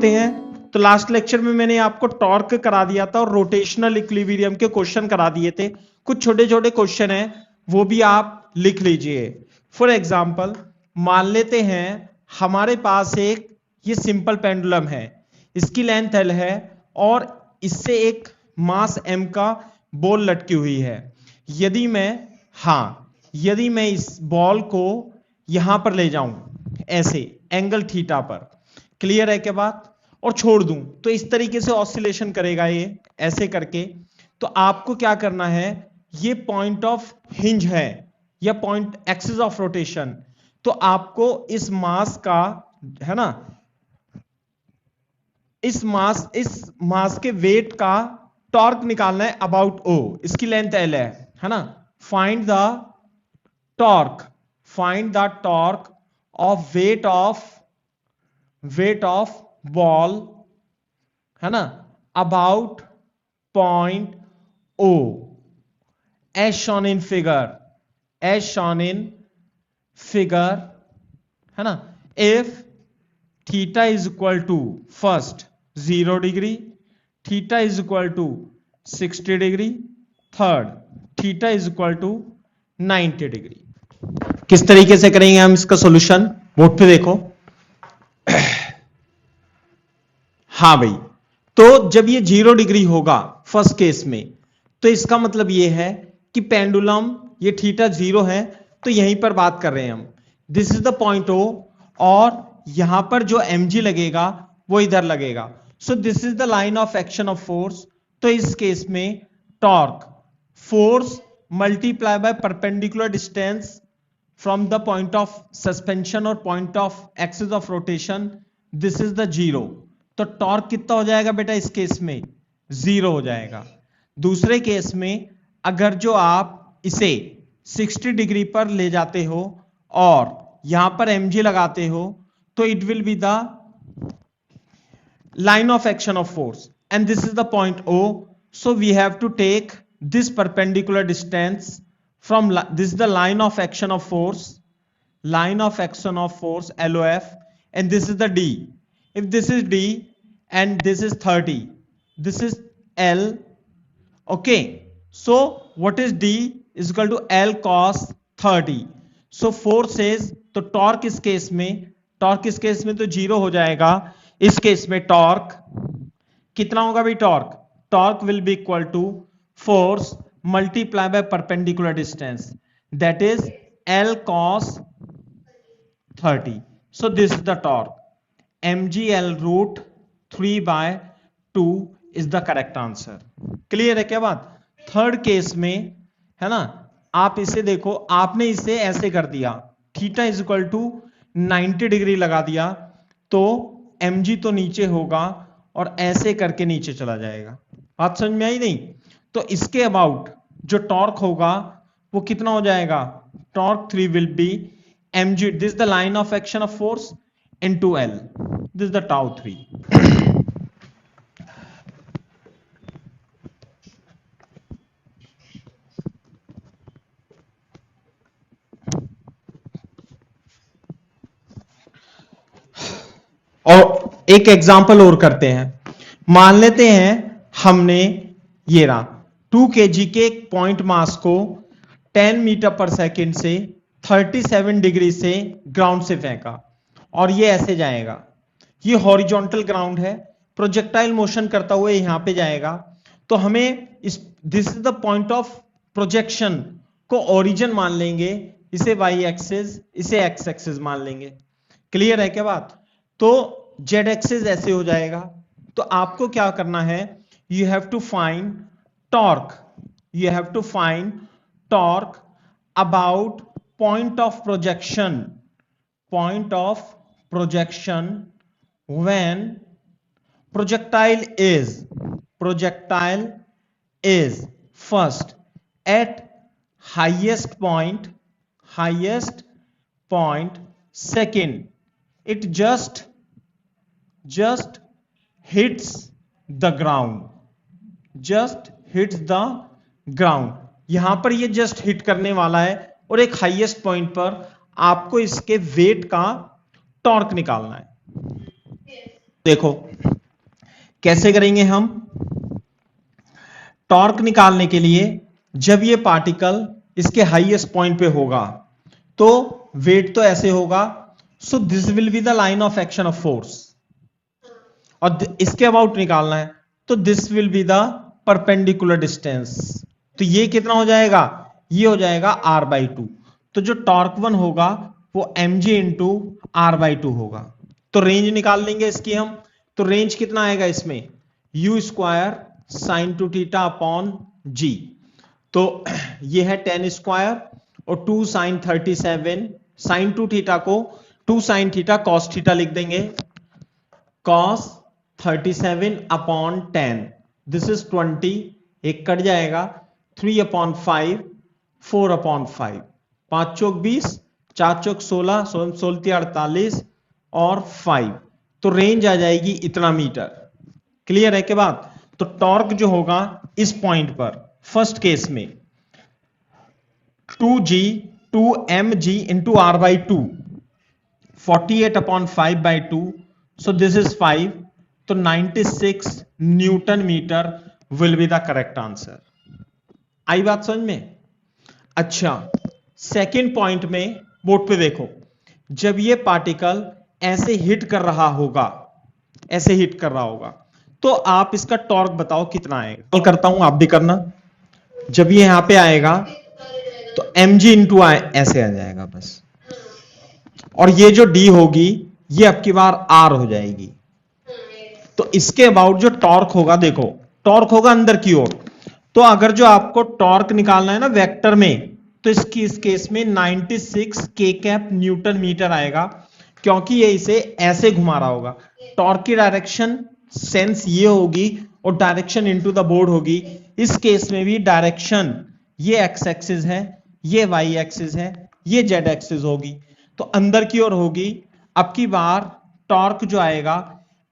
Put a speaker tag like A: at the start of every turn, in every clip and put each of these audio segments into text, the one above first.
A: लेते हैं। तो लास्ट लेक्चर में मैंने आपको टॉर्क करा दिया था और रोटेशनल इक्विलिब्रियम के क्वेश्चन करा दिए थे। कुछ छोटे छोटे क्वेश्चन हैं, वो भी आप लिख लीजिए। फॉर एग्जाम्पल मान लेते हैं हमारे पास एक ये सिंपल पेंडुलम है, इसकी लेंथ L है और इससे एक मास m का बॉल लटकी हुई है। यदि मैं इस बॉल को यहां पर ले जाऊं ऐसे एंगल थीटा पर, क्लियर है क्या बात, और छोड़ दूं तो इस तरीके से ऑसिलेशन करेगा ये ऐसे करके। तो आपको क्या करना है, ये पॉइंट ऑफ हिंज है या पॉइंट एक्सिस ऑफ रोटेशन, तो आपको इस मास का है ना, इस मास के वेट का टॉर्क निकालना है अबाउट O। इसकी लेंथ L है ना। Find the torque of weight of ball है ना about point O as shown in figure है ना। if theta is equal to first 0 degree, theta is equal to 60 degree, third theta is equal to 90 degree। किस तरीके से करेंगे हम इसका सॉल्यूशन, बोर्ड पे देखो। हाँ भाई, तो जब ये 0 डिग्री होगा फर्स्ट केस में, तो इसका मतलब ये है कि पेंडुलम ये थीटा 0 है, तो यहीं पर बात कर रहे हैं हम। This is the point O और यहां पर जो mg लगेगा वो इधर लगेगा। So this is the line of action of force. तो इस केस में torque force multiply by perpendicular distance from the point of suspension और point of axis of rotation, this is the 0। तो टॉर्क कितना हो जाएगा बेटा इस केस में, 0 हो जाएगा। दूसरे केस में अगर जो आप इसे 60 डिग्री पर ले जाते हो और यहां पर mg लगाते हो, तो it will be the line of action of force and this is the point O। So we have to take this perpendicular distance from this the line of action of force LOF, and this is the D. If this is D and this is 30, this is L. Okay, so what is D is equal to L cos 30. So force is, तो torque इस case में तो 0 हो जाएगा। इस case में torque कितना होगा भाई, torque will be equal to force multiply by perpendicular distance, that is L cos 30. So this is the torque. mgl root 3/2 is the correct answer. Clear है क्या बात। थर्ड केस में है ना, आप इसे देखो, आपने इसे ऐसे कर दिया, theta is equal to 90 degree लगा दिया, तो mg तो नीचे होगा और ऐसे करके नीचे चला जाएगा। बात समझ में आई नहीं। तो इसके अबाउट जो टॉर्क होगा वो कितना हो जाएगा, torque 3 will be mg, this is the line of action of force, into L, this is the tau 3। और एक एग्जांपल और करते हैं। मान लेते हैं हमने ये रहा 2 kg के एक पॉइंट मास को 10 मीटर पर सेकेंड से 37 डिग्री से ग्राउंड से फेंका और ये ऐसे जाएगा। ये हॉरिजॉन्टल ग्राउंड है, प्रोजेक्टाइल मोशन करता हुआ यहां पे जाएगा। तो हमें this is the point of projection को ओरिजिन मान लेंगे, इसे वाई एक्सिस, इसे एक्स एक्सिस मान लेंगे। क्लियर है क्या बात। तो जेड एक्सिस ऐसे हो जाएगा। तो आपको क्या करना है, you have to find torque about point of projection when projectile is first at highest point, second it just hits the ground, यहां पर ये जस्ट हिट करने वाला है और एक हाईएस्ट पॉइंट पर आपको इसके वेट का टॉर्क निकालना है। देखो कैसे करेंगे हम टॉर्क निकालने के लिए। जब ये पार्टिकल इसके हाईएस्ट पॉइंट पे होगा तो वेट तो ऐसे होगा, so this will be the line of action of force, और इसके अबाउट निकालना है तो this will be the perpendicular distance. तो ये कितना हो जाएगा, ये हो जाएगा आर बाई टू। तो जो टॉर्क वन होगा वो M G into R by two होगा। तो रेंज निकाल लेंगे इसकी हम। तो रेंज कितना आएगा इसमें, u square sine two theta upon g. तो ये है 10 स्क्वायर और 2 साइन 37, साइन टू थीटा को 2 साइन थीटा कॉस थीटा लिख देंगे, कॉस 37 अपॉन 10, दिस इज 20, एक कट जाएगा, 3 अपॉन 5, 4 अपॉन 5, 5 चौक 20, 4 चौक 16, 16 48 और 5, तो रेंज आ जाएगी इतना मीटर। क्लियर है के बाद। तो टॉर्क जो होगा इस पॉइंट पर फर्स्ट केस में 2g 2mg into R by two, 48 upon 5 by 2, so this is 5, तो 96 newton metre will be the correct answer. आई बात समझ में। अच्छा सेकेंड पॉइंट में बोर्ड पे देखो, जब ये पार्टिकल ऐसे हिट कर रहा होगा, ऐसे हिट कर रहा होगा, तो आप इसका टॉर्क बताओ कितना आएगा। कॉल करता हूं आप भी करना। जब ये यहां पे आएगा तो एम जी इंटू ऐसे आ जाएगा बस, और ये जो डी होगी ये अब की बार आर हो जाएगी। तो इसके अबाउट जो टॉर्क होगा, देखो टॉर्क होगा अंदर की ओर, तो अगर जो आपको टॉर्क निकालना है ना वेक्टर में, तो इसकी इस केस में 96 के कैप न्यूटन मीटर आएगा, क्योंकि ये इसे ऐसे घुमा रहा होगा। टॉर्क की डायरेक्शन सेंस ये होगी और डायरेक्शन इनटू द बोर्ड होगी। इस केस में भी डायरेक्शन ये एक्स एक्सिस है, ये वाई एक्सिस है, ये जेड एक्सिस होगी, तो अंदर की ओर होगी। अब की बार टॉर्क जो आएगा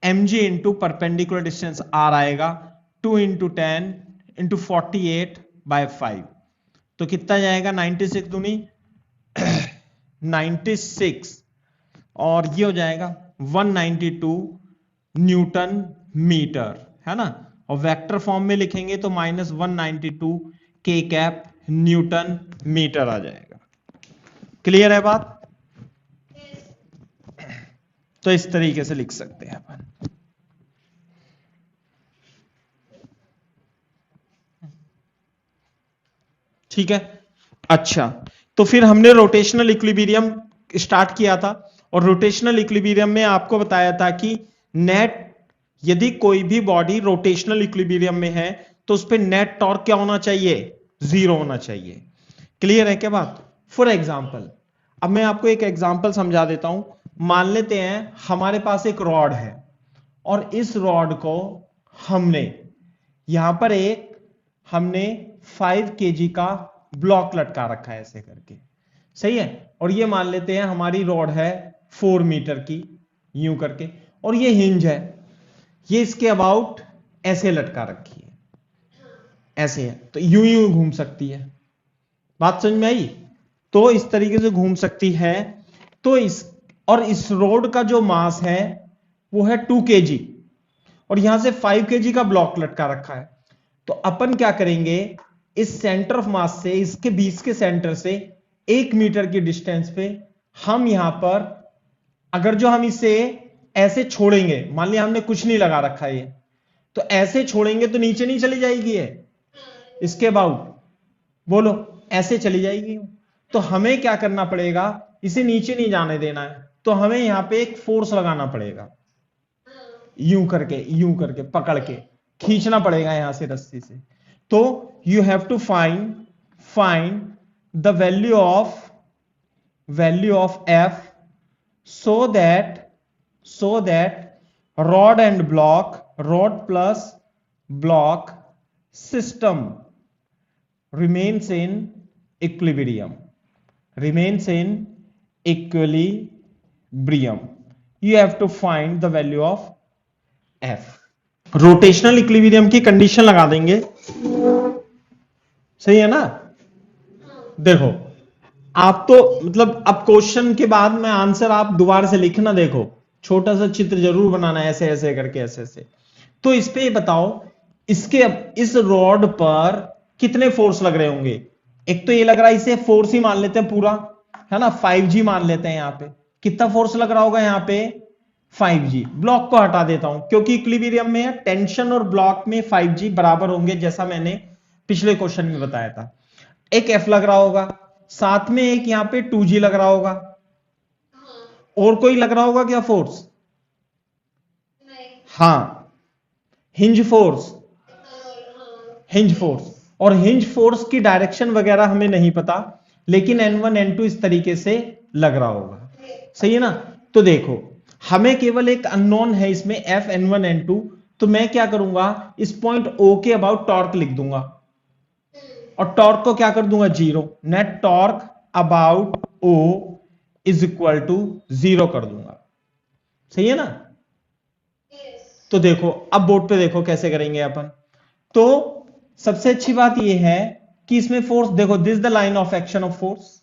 A: M G into perpendicular distance R आएगा, 2 इंटू 10 इंटू 48 बाय 5, तो कितना जाएगा 96 दूनी 96, और ये हो जाएगा 192 न्यूटन मीटर, है ना। और वेक्टर फॉर्म में लिखेंगे तो -192 के कैप न्यूटन मीटर आ जाएगा। क्लियर है बात। तो इस तरीके से लिख सकते हैं अपन। ठीक है। अच्छा तो फिर हमने रोटेशनल इक्विलिब्रियम स्टार्ट किया था, और रोटेशनल इक्विलिब्रियम में आपको बताया था कि नेट, यदि कोई भी बॉडी रोटेशनल इक्विलिब्रियम में है तो उस पर नेट टॉर्क क्या होना चाहिए, 0 होना चाहिए। क्लियर है क्या बात। फॉर एग्जाम्पल, अब मैं आपको एक एग्जाम्पल समझा देता हूं। मान लेते हैं हमारे पास एक रॉड है, और इस रॉड को हमने यहां पर हमने 5 kg का ब्लॉक लटका रखा है ऐसे करके, सही है। और ये मान लेते हैं हमारी रॉड है 4 मीटर की, यूं करके, और ये हिंज है, ये इसके अबाउट ऐसे लटका रखी है, ऐसे है, तो यूं यूं घूम सकती है। बात समझ में आई। तो इस तरीके से घूम सकती है। तो इस रोड का जो मास है वो है 2 kg, और यहां से 5 kg का ब्लॉक लटका रखा है। तो अपन क्या करेंगे, इस सेंटर ऑफ मास से, इसके बीच के सेंटर से 1 मीटर की डिस्टेंस पे हम यहां पर, अगर जो हम इसे ऐसे छोड़ेंगे, मान लिया हमने कुछ नहीं लगा रखा है, तो ऐसे छोड़ेंगे तो नीचे नहीं चली जाएगी है इसके अबाउट, बोलो ऐसे चली जाएगी। तो हमें क्या करना पड़ेगा, इसे नीचे नहीं जाने देना है, तो हमें यहां पे एक फोर्स लगाना पड़ेगा, यूं करके पकड़ के खींचना पड़ेगा यहां से रस्सी से। तो you have to find the value of F, so that rod and block, rod plus block system remains in equilibrium, you have to find the value of f। Rotational equilibrium की कंडीशन लगा देंगे, सही है ना। देखो आप तो मतलब अब क्वेश्चन के बाद में आंसर आप दोबारा से लिखना, देखो छोटा सा चित्र जरूर बनाना है, ऐसे ऐसे करके, ऐसे ऐसे। तो इस पे बताओ, इसके इस रॉड पर कितने फोर्स लग रहे होंगे। एक तो ये लग रहा है, इसे फोर्स ही मान लेते हैं पूरा, है ना, 5G मान लेते हैं। यहां पे कितना फोर्स लग रहा होगा, यहां पे 5G। ब्लॉक को हटा देता हूं क्योंकि इक्विलिब्रियम में टेंशन और ब्लॉक में 5G बराबर होंगे, जैसा मैंने पिछले क्वेश्चन में बताया था। एक F लग रहा होगा, साथ में एक यहां पे 2G लग रहा होगा। और कोई लग रहा होगा क्या फोर्स? हाँ, हिंज फोर्स, हिंज फोर्स। और हिंज फोर्स की डायरेक्शन वगैरह हमें नहीं पता, लेकिन N1 N2 इस तरीके से लग रहा होगा, सही है ना। तो देखो, हमें केवल एक अननोन है इसमें, F N1 N2। तो मैं क्या करूंगा, इस पॉइंट O के अबाउट टॉर्क लिख दूंगा, और टॉर्क को क्या कर दूंगा, 0। Net torque about O is equal to 0 कर दूंगा, सही है ना। तो देखो, अब बोर्ड पे देखो कैसे करेंगे अपन। तो सबसे अच्छी बात यह है कि इसमें फोर्स देखो, this the line of action of force.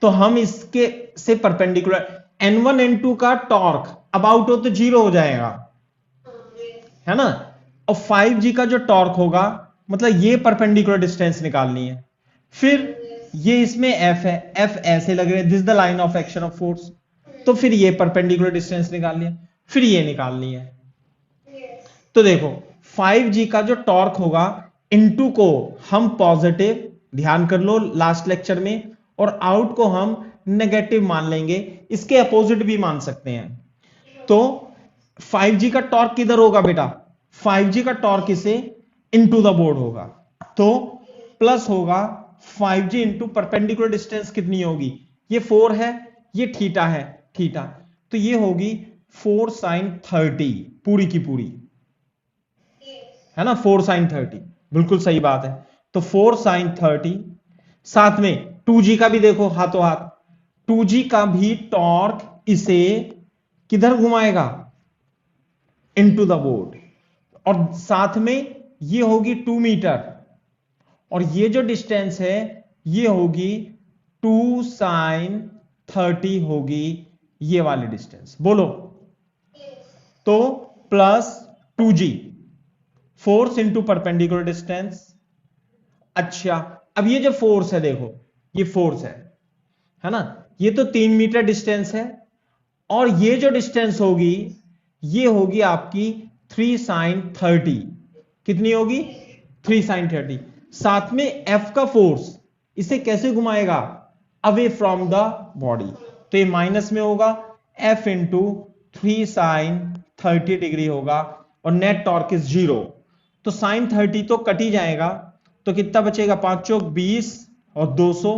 A: तो हम इसके से परपेंडिकुलर N1 N2 का टॉर्क अबाउट हो तो 0 हो जाएगा, है ना। और 5G का जो टॉर्क होगा, मतलब ये परपेंडिकुलर डिस्टेंस निकालनी है। फिर ये इसमें F है, F ऐसे लग रहे हैं, this the line of action of force. तो फिर ये परपेंडिकुलर डिस्टेंस निकालनी है, फिर ये निकालनी है। तो देखो, 5G का जो टॉर्क होगा, इनटू को हम पॉजिटिव, ध्यान कर लो लास्ट लेक्चर में, और आउट को हम नेगेटिव मान लेंगे, इसके अपोजिट भी मान सकते हैं। तो 5G का टॉर्क किधर होगा बेटा, 5G का टॉर्क इसे इनटू द बोर्ड होगा, तो प्लस होगा 5G इंटू परपेंडिकुलर डिस्टेंस कितनी होगी, ये 4 है, ये थीटा है, थीटा, तो ये होगी 4 sin 30 पूरी की पूरी, है ना, 4 sin 30, बिल्कुल सही बात है। तो 4 sin 30, साथ में 2G का भी देखो हाथों हाथ, 2G का भी टॉर्क इसे किधर घुमाएगा, इनटू द बोर्ड, और साथ में ये होगी 2 मीटर, और ये जो डिस्टेंस है ये होगी 2 sin 30 होगी, ये वाली डिस्टेंस बोलो। तो plus 2G force into perpendicular distance. अच्छा, अब ये जो फोर्स है देखो, ये फोर्स है ना, ये तो 3 मीटर डिस्टेंस है, और ये जो डिस्टेंस होगी ये होगी आपकी 3 sin 30, कितनी होगी, 3 sin 30। साथ में F का फोर्स इसे कैसे घुमाएगा, अवे फ्रॉम द बॉडी, तो ये माइनस में होगा, F इंटू 3 sin 30 डिग्री होगा, और नेट टॉर्क इज 0। तो sin 30 तो कट ही जाएगा, तो कितना बचेगा, 5 चौक 20 और 200,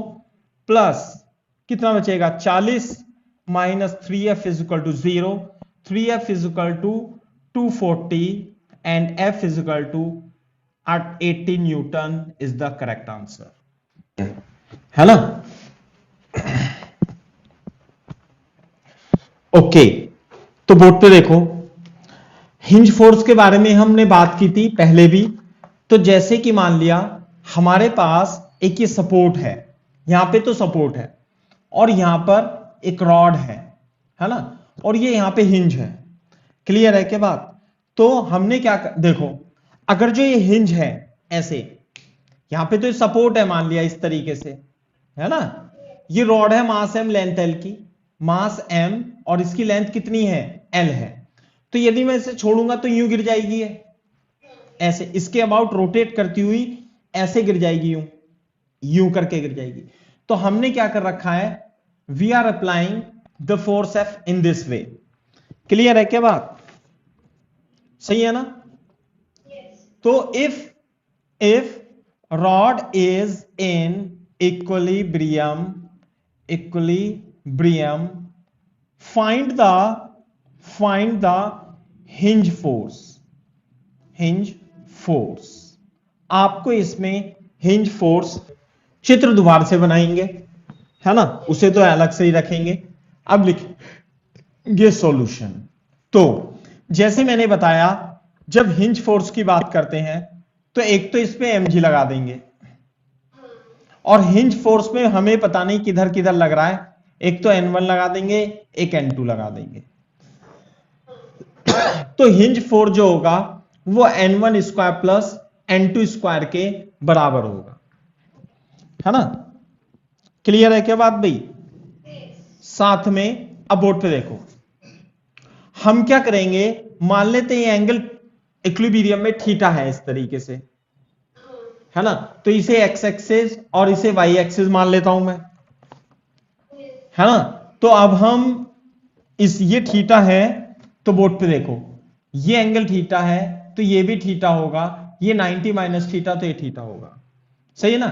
A: प्लस कितना बचेगा 40, minus 3F is equal to 0, 3F is equal to 240, and F is equal to 80 newton is the correct answer, है ना। ओके, तो बोर्ड पे देखो, हिंज फोर्स के बारे में हमने बात की थी पहले भी। तो जैसे कि मान लिया हमारे पास एक ये सपोर्ट है, यहां पे तो सपोर्ट है, और यहां पर एक रॉड है ना, और ये यहां पे हिंज है, क्लियर है क्या बात। तो हमने क्या देखो, अगर जो ये हिंज है ऐसे, यहां पे तो सपोर्ट है मान लिया इस तरीके से, है ना, ये रॉड है, मास m लेंथ l की, मास m, और इसकी लेंथ कितनी है, l है। तो यदि मैं इसे छोड़ूंगा तो यूं गिर जाएगी ये, ऐसे इसके अबाउट रोटेट करती हुई ऐसे गिर जाएगी, यूं यूं करके गिर जाएगी। तो हमने क्या कर रखा है, we are applying the force F in this way, clear है क्या बात, सही है ना। तो if rod is in equilibrium find the hinge force. आपको इसमें हिंज फोर्स चित्र दोबारा से बनाएंगे, है ना, उसे तो अलग से ही रखेंगे। अब लिखेंगे सॉल्यूशन। तो जैसे मैंने बताया, जब हिंज फोर्स की बात करते हैं तो एक तो इस पे mg लगा देंगे, और हिंज फोर्स में हमें पता नहीं किधर किधर लग रहा है, एक तो N1 लगा देंगे, एक N2 लगा देंगे, तो हिंज फोर्स जो होगा वो n1 square plus n2 square के बराबर होगा, है ना। क्लियर है क्या बात भाई? साथ में अब बोर्ड पे देखो, हम क्या करेंगे, मान लेते हैं ये एंगल इक्विलिब्रियम में थीटा है इस तरीके से, है ना। तो इसे एक्स एक्सिस और इसे वाई एक्सिस मान लेता हूं मैं, है ना। तो अब हम इस ये थीटा है, तो बोर्ड पे देखो ये एंगल थीटा है तो ये भी थीटा होगा, ये 90 माइनस थीटा तो ये थीटा होगा, सही है ना।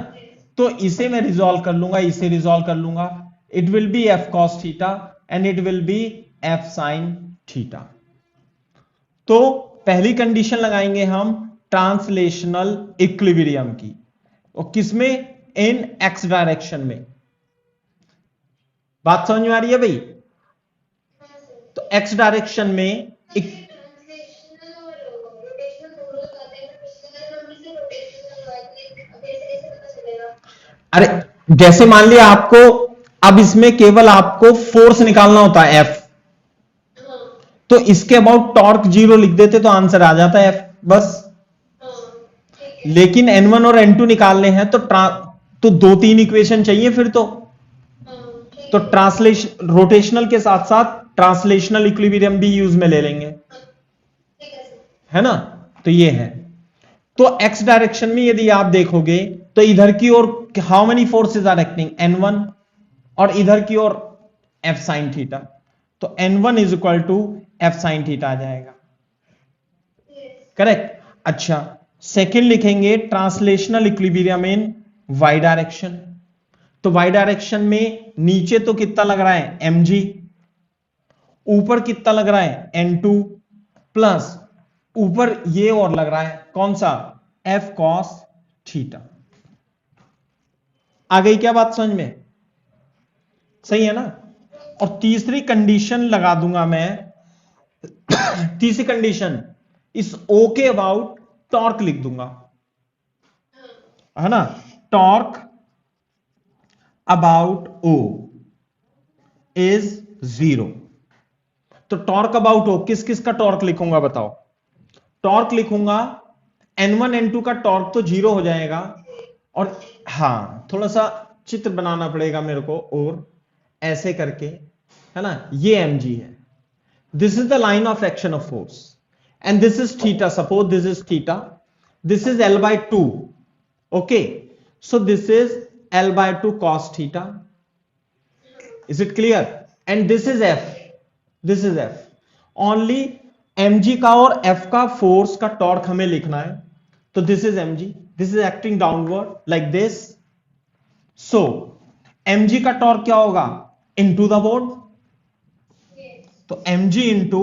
A: तो इसे मैं रिजॉल्व कर लूंगा, इसे रिजॉल्व कर लूंगा, it will B F cos theta and it will B F sine theta. तो पहली कंडीशन लगाएंगे हम ट्रांसलेशनल इक्विलिब्रियम की, और किसमें, इन एक्स डायरेक्शन में। बात समझ में आ रही है भाई? तो एक्स डायरेक्शन में अरे जैसे मान लिया आपको, अब इसमें केवल आपको फोर्स निकालना होता है एफ, तो इसके अबाउट टॉर्क जीरो लिख देते तो आंसर आ जाता है एफ बस। लेकिन N1 और N2 निकालने हैं तो दो तीन इक्वेशन चाहिए फिर तो ट्रांसलेशन रोटेशनल के साथ साथ ट्रांसलेशनल इक्विलिब्रियम भी यूज में ले लेंगे, है ना। तो ये है, तो एक्स डायरेक्शन में यदि आप देखोगे तो इधर की ओर how many forces are acting, N1, और इधर की ओर एफ साइन थीटा, तो N1 is equal to F sine theta आ जाएगा, करेक्ट। अच्छा, सेकंड लिखेंगे translational equilibrium in Y direction. तो वाई डायरेक्शन में नीचे तो कितना लग रहा है mg, ऊपर कितना लग रहा है n2, प्लस ऊपर ये और लग रहा है कौन सा, f cos थीटा। आ गई क्या बात समझ में? सही है ना। और तीसरी कंडीशन लगा दूंगा मैं, तीसरी कंडीशन इस O के अबाउट टॉर्क लिख दूंगा, है ना। Torque about O is 0। तो टॉर्क अबाउट O किस किस का टॉर्क लिखूंगा बताओ? टॉर्क लिखूंगा N1 N2 का टॉर्क तो 0 हो जाएगा, और हाँ थोड़ा सा चित्र बनाना पड़ेगा मेरे को, और ऐसे करके, है ना। ये mg है, this is the line of action of force and this is theta, suppose this is theta, this is L by 2, okay, so this is L by 2 cos theta, is it clear? And this is f, this is f, only mg का और f का force का torque हमें लिखना है, तो this is mg, this is acting downward like this, so mg का torque क्या होगा, into the board, तो mg into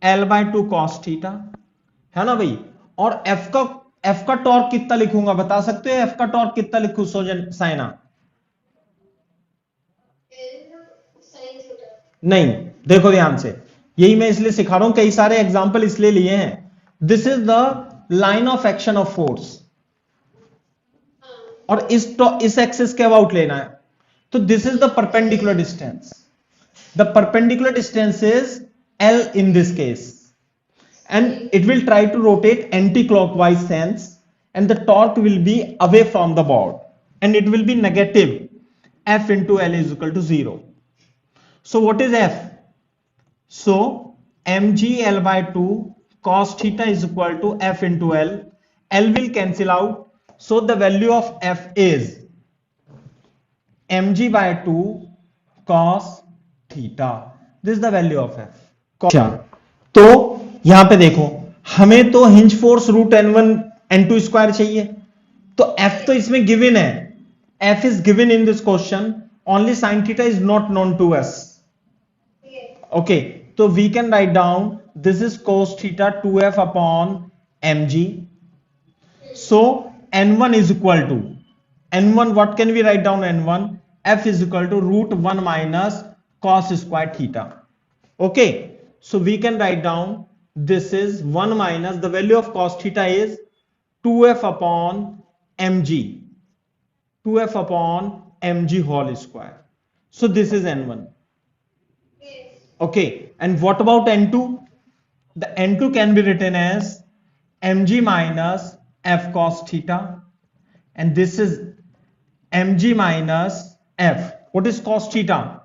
A: L by two cos theta, है ना भाई। और f का टॉर्क कितना लिखूंगा बता सकते हो, f का टॉर्क कितना लिखू सोजन साइना? नहीं, देखो ध्यान से, यही मैं इसलिए सिखा रहा हूं, कई सारे एग्जांपल इसलिए लिए हैं। This is the line of action of force, और इस एक्सिस के अबाउट लेना है, तो this is the perpendicular distance, the perpendicular distance is L in this case, and it will try to rotate anti-clockwise sense, and the torque will be away from the board, and it will be negative F into L is equal to 0. So what is F? So mg L by 2 cos theta is equal to F into L. L will cancel out, so the value of F is mg by 2 cos theta, this the value of F. अच्छा, तो यहां पे देखो, हमें तो hinge force root n1 n2 square चाहिए, तो f तो इसमें गिवन है, f is given in this question, only sine theta is not known to us, okay. तो we can write down this is cos theta 2f upon mg, so n1 is equal to n1, what can we write down n1, f is equal to root 1 minus cos square theta, okay, so we can write down this is 1 minus the value of cos theta is 2f upon mg, 2f upon mg whole square, so this is n1, okay. And what about n2? The N2 can be written as mg minus f cos theta and this is mg minus f. What is cos theta?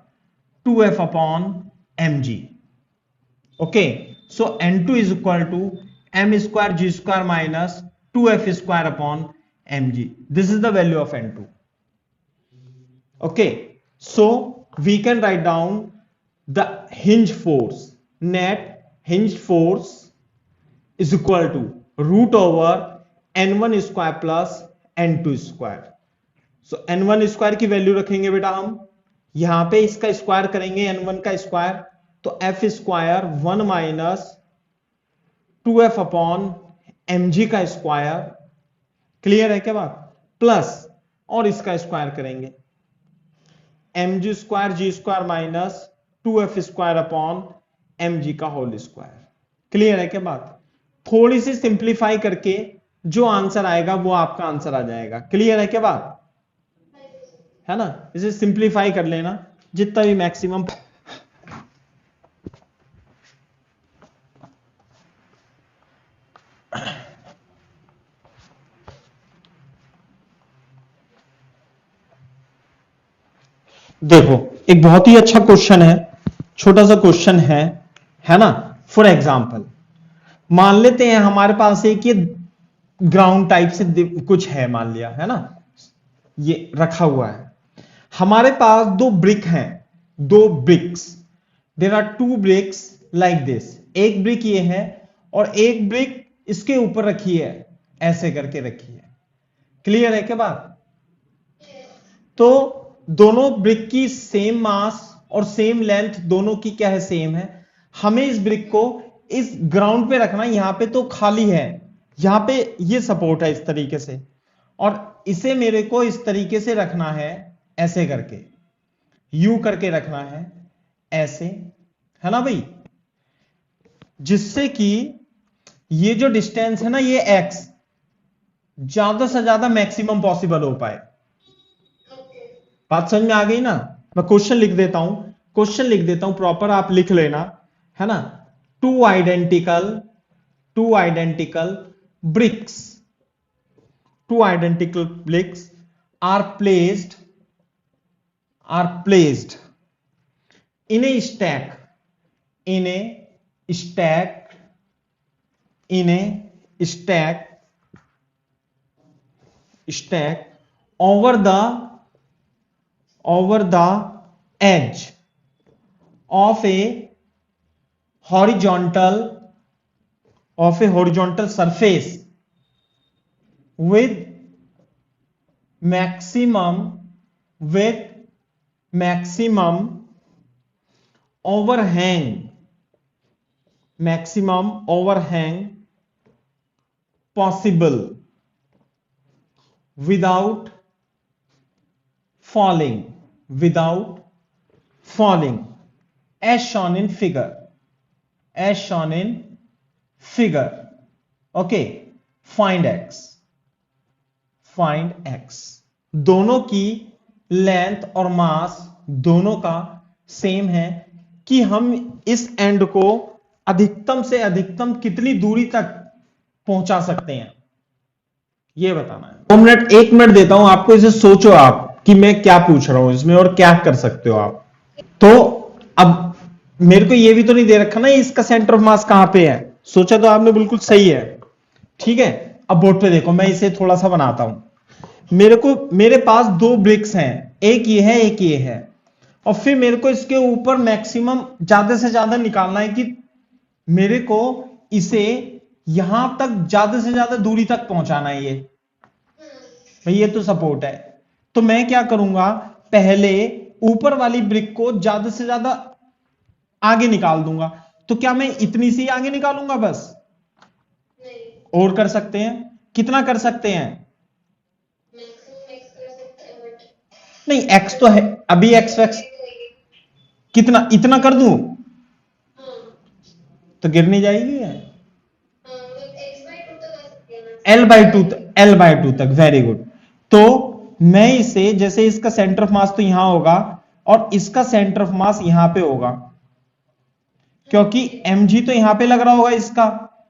A: 2f upon mg. Okay, so N2 is equal to m square g square minus 2f square upon mg. This is the value of N2. Okay, so we can write down the hinge force, net hinge force is equal to root over n1 square plus n2 square. So n1 square की value रखेंगे बेटा हम, यहां पे इसका square करेंगे n1 का square, तो f square 1 minus 2f upon mg का स्क्वायर, क्लियर है क्या बात, प्लस और इसका स्क्वायर करेंगे mg square g square minus 2f square upon mg का होल स्क्वायर, क्लियर है क्या बात। थोड़ी सी सिंप्लीफाई करके जो आंसर आएगा वो आपका आंसर आ जाएगा, क्लियर है क्या बात, है ना। इसे सिंप्लीफाई कर लेना जितना भी मैक्सिमम। देखो एक बहुत ही अच्छा क्वेश्चन है, छोटा सा क्वेश्चन है ना। फॉर एग्जांपल मान लेते हैं हमारे पास एक ये ग्राउंड टाइप से कुछ है, मान लिया है ना, ये रखा हुआ है, हमारे पास दो ब्रिक हैं, दो bricks, there are two bricks like this, एक ब्रिक ये है और एक ब्रिक इसके ऊपर रखी है, ऐसे करके रखी है, क्लियर है क्या बात। तो दोनों ब्रिक की सेम मास और सेम लेंथ दोनों की क्या है, सेम है। हमें इस ब्रिक को इस ग्राउंड पे रखना, यहां पे तो खाली है, यहां पे ये सपोर्ट है इस तरीके से, और इसे मेरे को इस तरीके से रखना है, ऐसे करके यू करके रखना है, ऐसे, है ना भाई, जिससे कि ये जो डिस्टेंस है ना, ये एक्स ज्यादा से ज्यादा मैक्सिमम पॉसिबल हो पाए। बात समझ में आ गई ना। मैं क्वेश्चन लिख देता हूं प्रॉपर, आप लिख लेना, है ना। Two identical bricks are placed in a stack over the edge of a horizontal surface with maximum overhang possible without falling as shown in figure. Okay, find x, दोनों की लेंथ और मास दोनों का सेम है, कि हम इस एंड को अधिकतम से अधिकतम कितनी दूरी तक पहुंचा सकते हैं, यह बताना है। 1 मिनट देता हूं आपको, इसे सोचो आप कि मैं क्या पूछ रहा हूं इसमें और क्या कर सकते हो आप। तो अब मेरे को यह भी तो नहीं दे रखा ना इसका सेंटर ऑफ मास कहां पे है, सोचा तो आपने बिल्कुल सही है, ठीक है। अब बोर्ड पे देखो, मैं इसे थोड़ा सा बनाता हूं। मेरे पास दो ब्रिक्स हैं, एक ये है एक ये है, और फिर मेरे को इसके ऊपर मैक्सिमम ज्यादा से ज्यादा निकालना है कि मेरे को इसे यहां तक ज्यादा से ज्यादा दूरी तक पहुंचाना है। ये भाई ये तो सपोर्ट है, तो मैं क्या करूंगा, पहले ऊपर वाली ब्रिक को ज्यादा से ज्यादा आगे निकाल दूंगा। तो क्या मैं इतनी सी आगे निकालूंगा बस? नहीं। और कर सकते हैं, कितना कर सकते हैं? नहीं, x तो है अभी, x कितना, इतना कर दूं तो गिर नहीं जाएगी है। L/2 तक, वेरी गुड। तो मैं इसे, जैसे इसका सेंटर ऑफ मास तो यहां होगा और इसका सेंटर ऑफ मास यहां पे होगा, क्योंकि mg तो यहां पे लग रहा होगा इसका,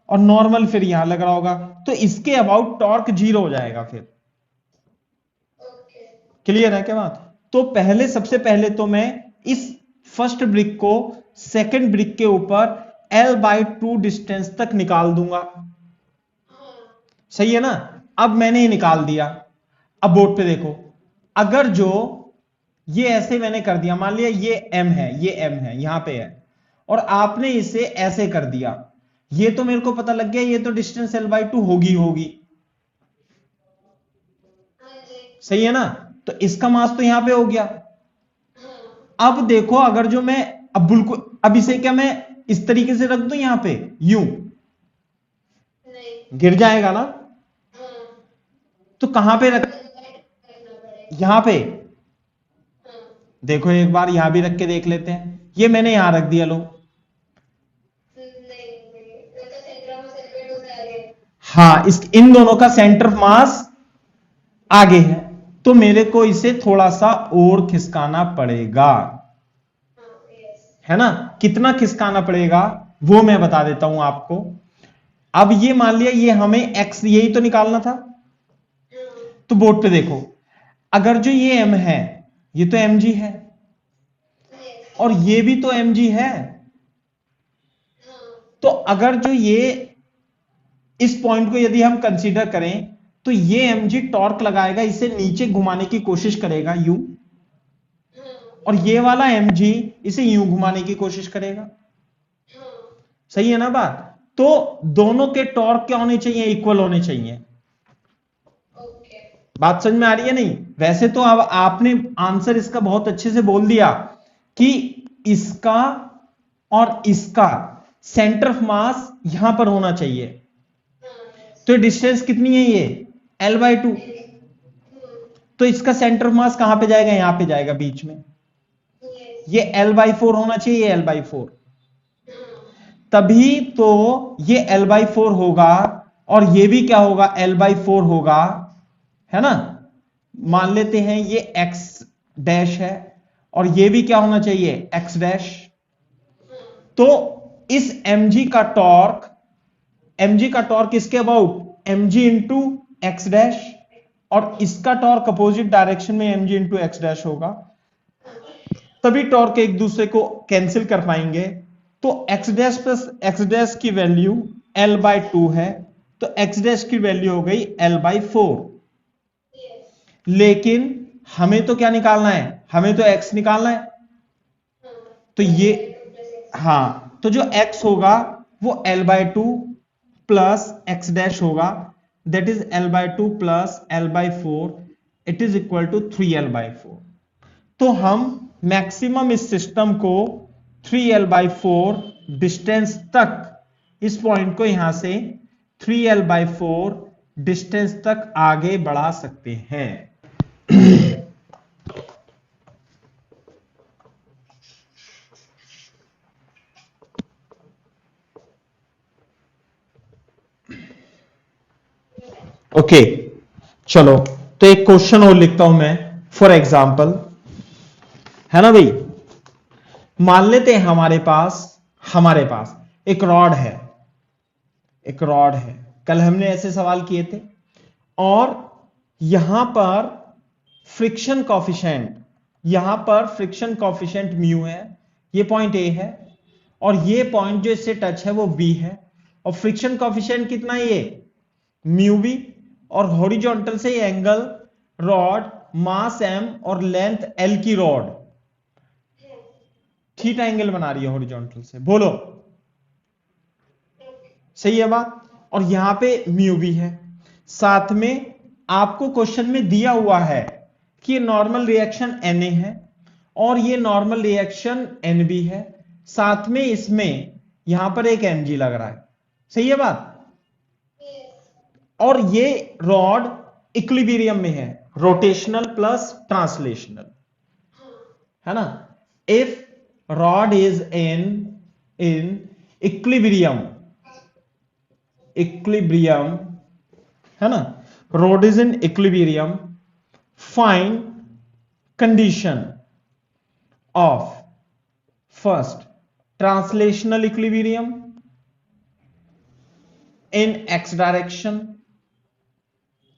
A: और नॉर्मल फिर यहां लग रहा होगा, तो इसके अबाउट टॉर्क 0 हो जाएगा फिर। क्लियर है क्या बात? तो पहले, सबसे पहले तो मैं इस फर्स्ट ब्रिक को सेकंड ब्रिक के ऊपर L/2 डिस्टेंस तक निकाल दूंगा। सही है ना? अब मैंने ये निकाल दिया। अब बोर्ड पे देखो, अगर जो ये ऐसे मैंने कर दिया, मान लिया ये m है, ये m है, यहां पे है, और आपने इसे ऐसे कर दिया, ये तो मेरे को पता लग गया ये तो डिस्टेंस L/2 होगी होगी। सही है ना? तो इसका मास तो यहां पे हो गया। अब देखो, अगर जो मैं अब बिल्कुल, अब इसे क्या मैं इस तरीके से रख दूं यहां पे, यूं गिर जाएगा ना? तो कहां पे रख, यहां पे देखो, एक बार यहां भी रख के देख लेते हैं। ये मैंने यहां रख दिया, लो। हाँ, इस इन दोनों का सेंटर ऑफ मास आगे है, तो मेरे को इसे थोड़ा सा और खिसकाना पड़ेगा, है ना? कितना खिसकाना पड़ेगा वो मैं बता देता हूं आपको। अब ये मान लिया, ये हमें x यही तो निकालना था, तो बोर्ड पे देखो, अगर जो ये m है, ये तो mg है, और ये भी तो mg है, तो अगर जो ये इस पॉइंट को यदि हम कंसीडर करें, तो ये mg टॉर्क लगाएगा, इसे नीचे घुमाने की कोशिश करेगा यू, और ये वाला mg इसे यूं घुमाने की कोशिश करेगा। सही है ना बात? तो दोनों के टॉर्क क्या होने चाहिए? इक्वल होने चाहिए। बात समझ में आ रही है नहीं? वैसे तो अब आपने आंसर इसका बहुत अच्छे से बोल दिया कि इसका और इसका सेंटर ऑफ मास यहां पर होना चाहिए। तो डिस्टेंस कितनी है ये? L/2। तो इसका सेंटर ऑफ मास कहां पे जाएगा? यहां पे जाएगा बीच में। ये L/4 होना चाहिए, ये L/4, तभी तो ये L/4 होगा, और ये भी क्या होगा? L/4 होगा, है ना? मान लेते हैं ये x डैश है, और ये भी क्या होना चाहिए? x dash. तो इस mg का टॉर्क, mg का टॉर्क इसके about mg into x dash, और इसका टॉर्क अपोजिट डायरेक्शन में mg इंटू एक्स डैश होगा, तभी टॉर्क एक दूसरे को कैंसिल कर पाएंगे। तो x dash plus X dash की वैल्यू L/2 है, तो x डैश की वैल्यू हो गई L/4। लेकिन हमें तो क्या निकालना है? हमें तो x निकालना है, तो ये, हाँ, तो जो x होगा वो L/2 प्लस एक्स डैश होगा, that is L/2 plus L/4, it is equal to 3L/4। तो हम मैक्सिमम इस सिस्टम को 3L/4 डिस्टेंस तक, इस पॉइंट को यहां से 3L/4 डिस्टेंस तक आगे बढ़ा सकते हैं। ओके, चलो, तो एक क्वेश्चन और लिखता हूं मैं फॉर एग्जाम्पल, है ना भाई? मान लेते हैं हमारे पास एक रॉड है, एक रॉड है, कल हमने ऐसे सवाल किए थे, और यहां पर फ्रिक्शन कॉफिशिएंट, यहां पर फ्रिक्शन कॉफिशिएंट म्यू है, ये पॉइंट ए है, और ये पॉइंट जो इससे टच है वो बी है, और फ्रिक्शन कॉफिशिएंट कितना है? ये म्यू बी, और हॉरिजॉन्टल से ये एंगल, रॉड मास m और लेंथ l की रॉड थीटा एंगल बना रही है हॉरिजॉन्टल से। बोलो, सही है बात? और यहां पे म्यू भी है, साथ में आपको क्वेश्चन में दिया हुआ है कि नॉर्मल रिएक्शन Na है, और ये नॉर्मल रिएक्शन Nb है, साथ में इसमें यहां पर एक Mg लग रहा है। सही है बात? और ये रॉड इक्विलिब्रियम में है, रोटेशनल प्लस ट्रांसलेशनल, है ना? If rod is in equilibrium, है ना? Rod is in equilibrium, find condition of first translational equilibrium in x direction,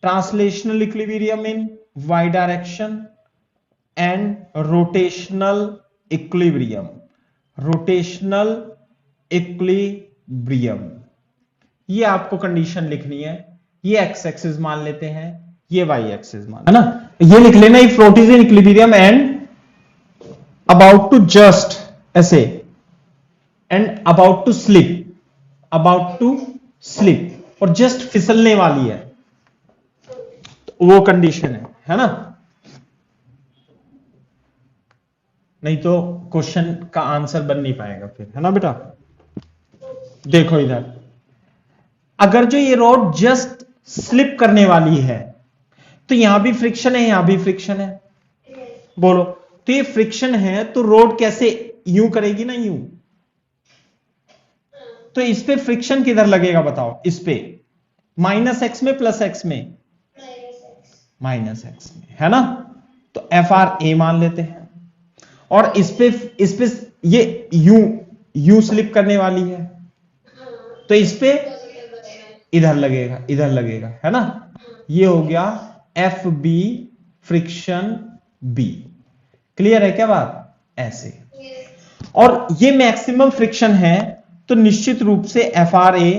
A: translational equilibrium in y direction and rotational equilibrium. rotational equilibrium ये आपको condition लिखनी है। ये x axis मान लेते हैं, ये वाई एक्सिस मान, है ना। ये लिख लेना, if float is in equilibrium and about to just ऐसे and about to slip, about to slip और जस्ट फिसलने वाली है, तो वो कंडीशन है ना। नहीं तो क्वेश्चन का आंसर बन नहीं पाएगा फिर, है ना बेटा। देखो इधर, अगर जो ये रॉड जस्ट स्लिप करने वाली है तो यहां भी फ्रिक्शन है, यहां भी फ्रिक्शन है, बोलो। तो ये फ्रिक्शन है तो रॉड कैसे यूं करेगी ना, यूं। तो इस पे फ्रिक्शन किधर लगेगा बताओ, इस पे माइनस एक्स में प्लस एक्स में, माइनस एक्स में, है ना। तो एफ आर ए मान लेते हैं। और इस पे ये यू स्लिप करने वाली है तो इस पे इधर लगेगा, इधर लगेगा, है ना। ये हो गया F B friction B. Clear है क्या बात, ऐसे। और ये मैक्सिमम फ्रिक्शन है तो निश्चित रूप से F R A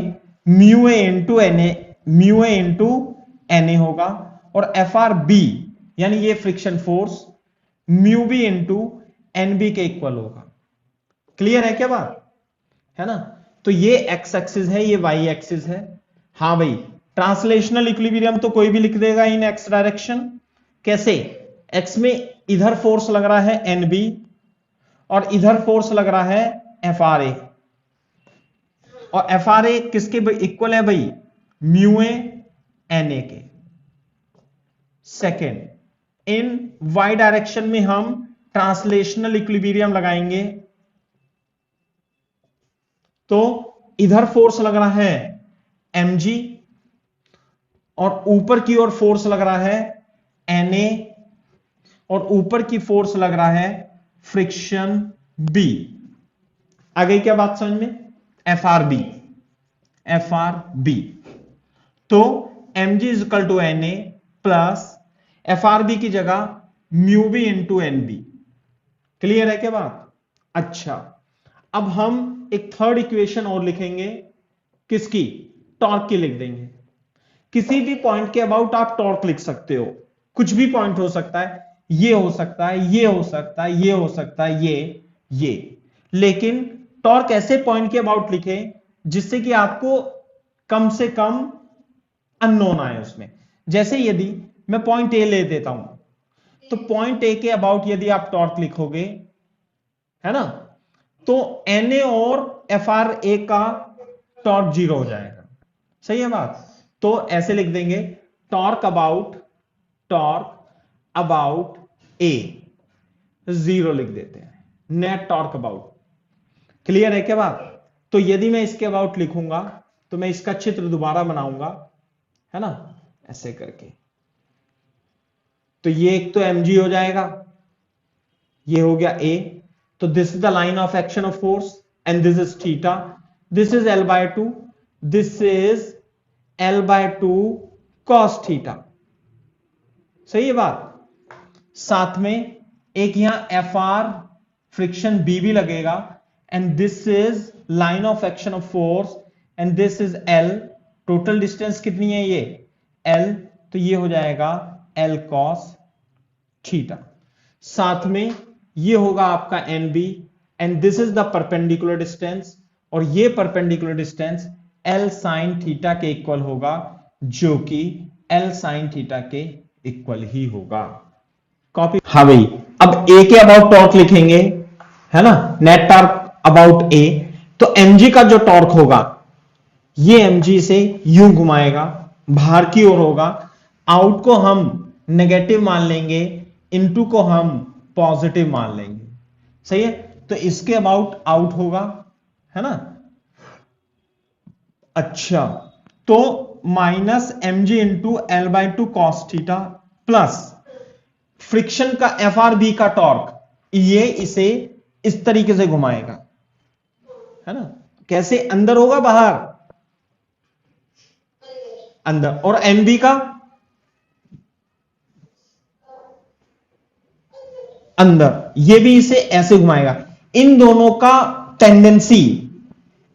A: mu A into N A, mu A into N A होगा। और एफ आर बी यानी ये friction force mu B into N B के इक्वल होगा। क्लियर है क्या बात, है ना। तो ये एक्स एक्सिस है, ये वाई एक्सिस है। हाँ भाई, ट्रांसलेशनल इक्विलिब्रियम तो कोई भी लिख देगा इन एक्स डायरेक्शन। कैसे, एक्स में इधर फोर्स लग रहा है एन बी और इधर फोर्स लग रहा है एफ आर ए, और एफ आर ए किसके इक्वल है भाई, म्यू ए एन ए के। सेकेंड, इन वाई डायरेक्शन में हम ट्रांसलेशनल इक्विलिब्रियम लगाएंगे तो इधर फोर्स लग रहा है mg और ऊपर की ओर फोर्स लग रहा है na और ऊपर की फोर्स लग रहा है फ्रिक्शन b। आ गई क्या बात समझ में, एफ आर बी। तो mg is equal to na plus F R B की जगह mu B into N B. Clear है क्या बात। अच्छा, अब हम एक थर्ड इक्वेशन और लिखेंगे, किसकी, टॉर्क की लिख देंगे। किसी भी पॉइंट के अबाउट आप टॉर्क लिख सकते हो, कुछ भी पॉइंट हो सकता है, ये हो सकता है, ये हो सकता है, ये हो सकता है, ये। लेकिन टॉर्क ऐसे पॉइंट के अबाउट लिखें जिससे कि आपको कम से कम अननोन आए उसमें। जैसे यदि मैं पॉइंट ए ले देता हूं तो पॉइंट ए के अबाउट यदि आप टॉर्क लिखोगे, है ना, तो Na और एफ आर ए का टॉर्क जीरो हो जाएगा। सही है बात। तो ऐसे लिख देंगे टॉर्क अबाउट ए जीरो लिख देते हैं, नेट टॉर्क अबाउट। क्लियर है क्या बात। तो यदि मैं इसके अबाउट लिखूंगा तो मैं इसका चित्र दोबारा बनाऊंगा, है ना, ऐसे करके। तो ये एक तो mg हो जाएगा, ये हो गया a। तो this is the line of action of force and this is theta, this is l/2, this is l/2 cos theta. सही है बात। साथ में एक यहां एफ आर फ्रिक्शन बी भी लगेगा and this is line of action of force and this is l। Total distance कितनी है ये l, तो ये हो जाएगा l cos थीटा। साथ में ये होगा आपका NB and this is the perpendicular distance, और ये perpendicular distance L sin theta के इक्वल होगा, जो कि L sin थीटा के इक्वल ही होगा। कॉपी। हाँ भाई, अब A के अबाउट टॉर्क लिखेंगे, है ना, नेट टॉर्क अबाउट A। तो mg का जो टॉर्क होगा ये mg से यूं घुमाएगा, बाहर की ओर होगा। आउट को हम नेगेटिव मान लेंगे, इनटू को हम पॉजिटिव मान लेंगे। सही है। तो इसके अबाउट आउट होगा, है ना। अच्छा, तो minus mg into l/2 cos theta plus friction का एफ आर बी का टॉर्क, ये इसे इस तरीके से घुमाएगा, है ना। कैसे, अंदर होगा बाहर? अंदर। और एनबी का अंदर, ये भी इसे ऐसे घुमाएगा। इन दोनों का टेंडेंसी,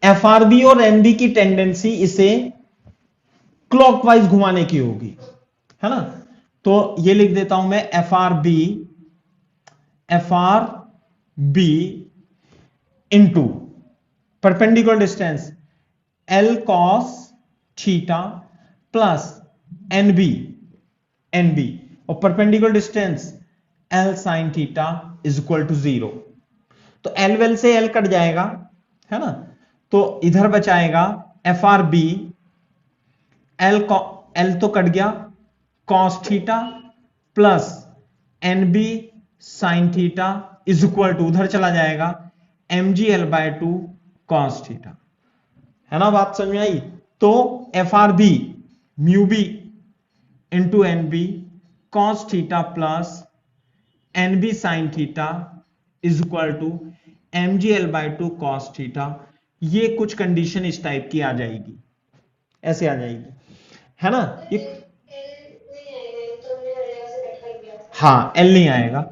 A: एफआरबी और एनबी की टेंडेंसी इसे क्लॉकवाइज घुमाने की होगी, है ना। तो ये लिख देता हूं मैं, F R B into perpendicular distance L cos theta plus NB, NB और perpendicular distance L sine theta is equal to 0। तो एल वेल से एल कट जाएगा, है ना। तो इधर बचाएगा एफ आर बी, एल तो कट गया, cos theta plus N B sine theta is equal to, उधर चला जाएगा M G L by 2 cos theta, है ना। बात समझ में आई? तो F R B mu B into N B cos theta plus N B sine theta is equal to M G L by 2 cos theta. ये कुछ कंडीशन इस type की आ जाएगी, ऐसे आ जाएगी, है ना। ये हाँ, एल नहीं आएगा,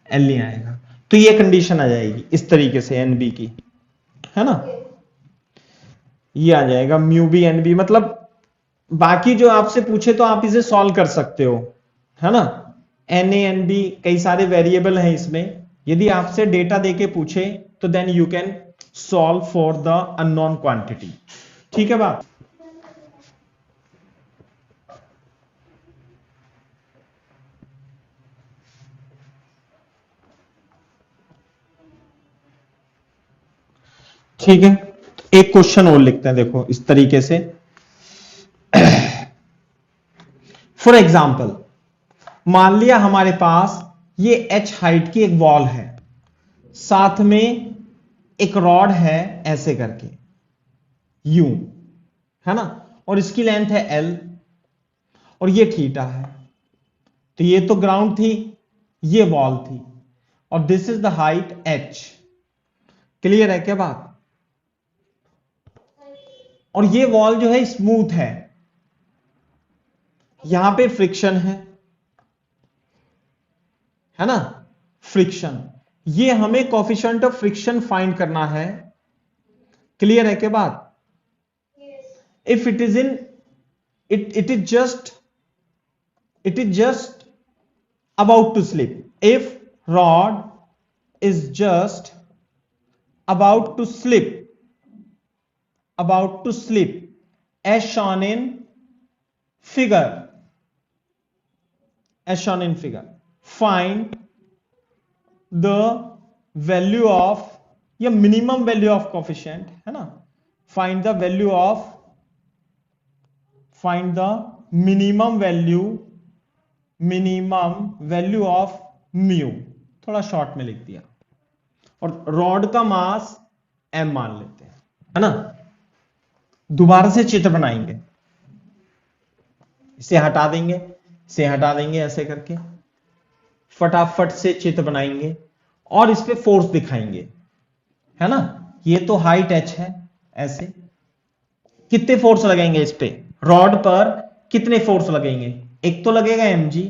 A: एल नहीं आएगा, तो ये कंडीशन आ जाएगी इस तरीके से एनबी की, है ना। ये आ जाएगा म्यू बी एन बी, मतलब बाकी जो आपसे पूछे तो आप इसे सॉल्व कर सकते हो, है ना। एन ए एन बी कई सारे वेरिएबल हैं इसमें, यदि आपसे डेटा देके पूछे तो then you can solve for the unknown quantity, ठीक है बात। ठीक है, एक क्वेश्चन और लिखते हैं, देखो इस तरीके से। फॉर एग्जाम्पल, मान लिया हमारे पास ये h हाइट की एक वॉल है, साथ में एक रॉड है ऐसे करके u, है ना, और इसकी लेंथ है l और ये थीटा है। तो ये तो ग्राउंड थी, ये वॉल थी, और this is the height h। Clear है क्या बात? और ये वॉल जो है स्मूथ है, यहां पे फ्रिक्शन है ना, फ्रिक्शन। ये हमें कोफिशिएंट ऑफ फ्रिक्शन फाइंड करना है। क्लियर है क्या बात? If it is in it is just about to slip, if rod is just about to slip as shown in figure, find the value of, या minimum value of coefficient, है ना, find the minimum value of mu, थोड़ा short में लिख दिया, और rod का मास m मान लेते हैं, है ना। दोबारा से चित्र बनाएंगे, इसे हटा देंगे ऐसे करके, फटाफट से चित्र बनाएंगे और इस पे फोर्स दिखाएंगे, है ना। ये तो हाइट h है, ऐसे कितने फोर्स लगेंगे इस पे, रॉड पर कितने फोर्स लगेंगे? एक तो लगेगा mg,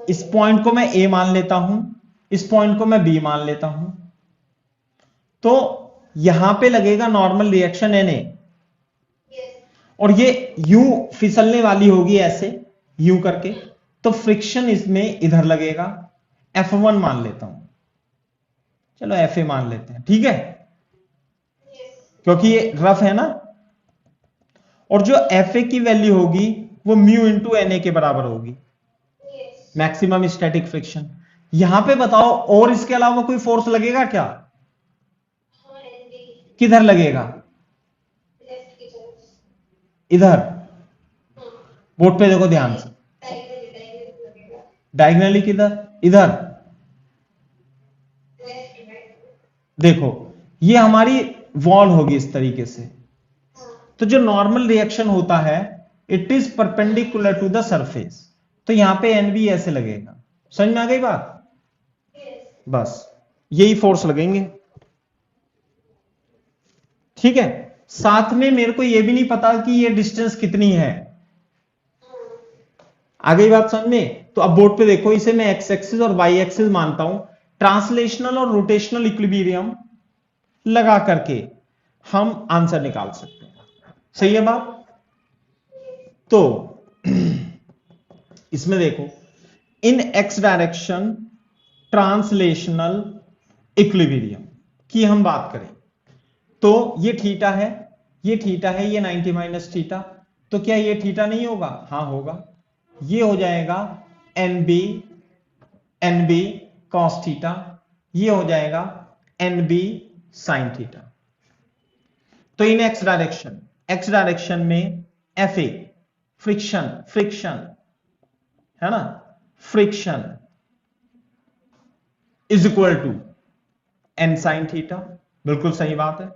A: इस पॉइंट को मैं a मान लेता हूं, इस पॉइंट को मैं b मान लेता हूं, तो यहां पे लगेगा नॉर्मल रिएक्शन Na, और ये u फिसलने वाली होगी ऐसे u करके, तो फ्रिक्शन इसमें इधर लगेगा, F1 मान लेता हूं, चलो FA मान लेते हैं, ठीक है, क्योंकि ये रफ है ना। और जो FA की वैल्यू होगी वो म्यू इंटू Na के बराबर होगी, मैक्सिमम स्टैटिक फ्रिक्शन। यहां पे बताओ और इसके अलावा कोई फोर्स लगेगा क्या? किधर लगेगा? इधर, बोर्ड पे देखो ध्यान से, डायगनली किधर? इधर देखो, ये हमारी वॉल होगी इस तरीके से, तो जो नॉर्मल रिएक्शन होता है it is perpendicular to the surface, तो यहां पे एनबी ऐसे लगेगा। समझ में आ गई बात? बस यही फोर्स लगेंगे। ठीक है, साथ में मेरे को ये भी नहीं पता कि ये डिस्टेंस कितनी है। आ गई बात समझ में? तो अब बोर्ड पे देखो, इसे मैं एक्स एक्सिस और वाई एक्सिस मानता हूं। ट्रांसलेशनल और रोटेशनल इक्विलिब्रियम लगा करके हम आंसर निकाल सकते हैं। सही है बात? तो इसमें देखो, इन एक्स डायरेक्शन ट्रांसलेशनल इक्विलिब्रियम की हम बात करें तो ये थीटा है, ये थीटा है, ये 90 माइनस थीटा। तो क्या ये थीटा नहीं होगा? हाँ होगा। ये हो जाएगा एन बी कॉस थीटा, ये हो जाएगा एन बी साइन थीटा। तो इन एक्स डायरेक्शन में एफ ए फ्रिक्शन, फ्रिक्शन है ना, friction is equal to N sine theta, बिल्कुल सही बात है।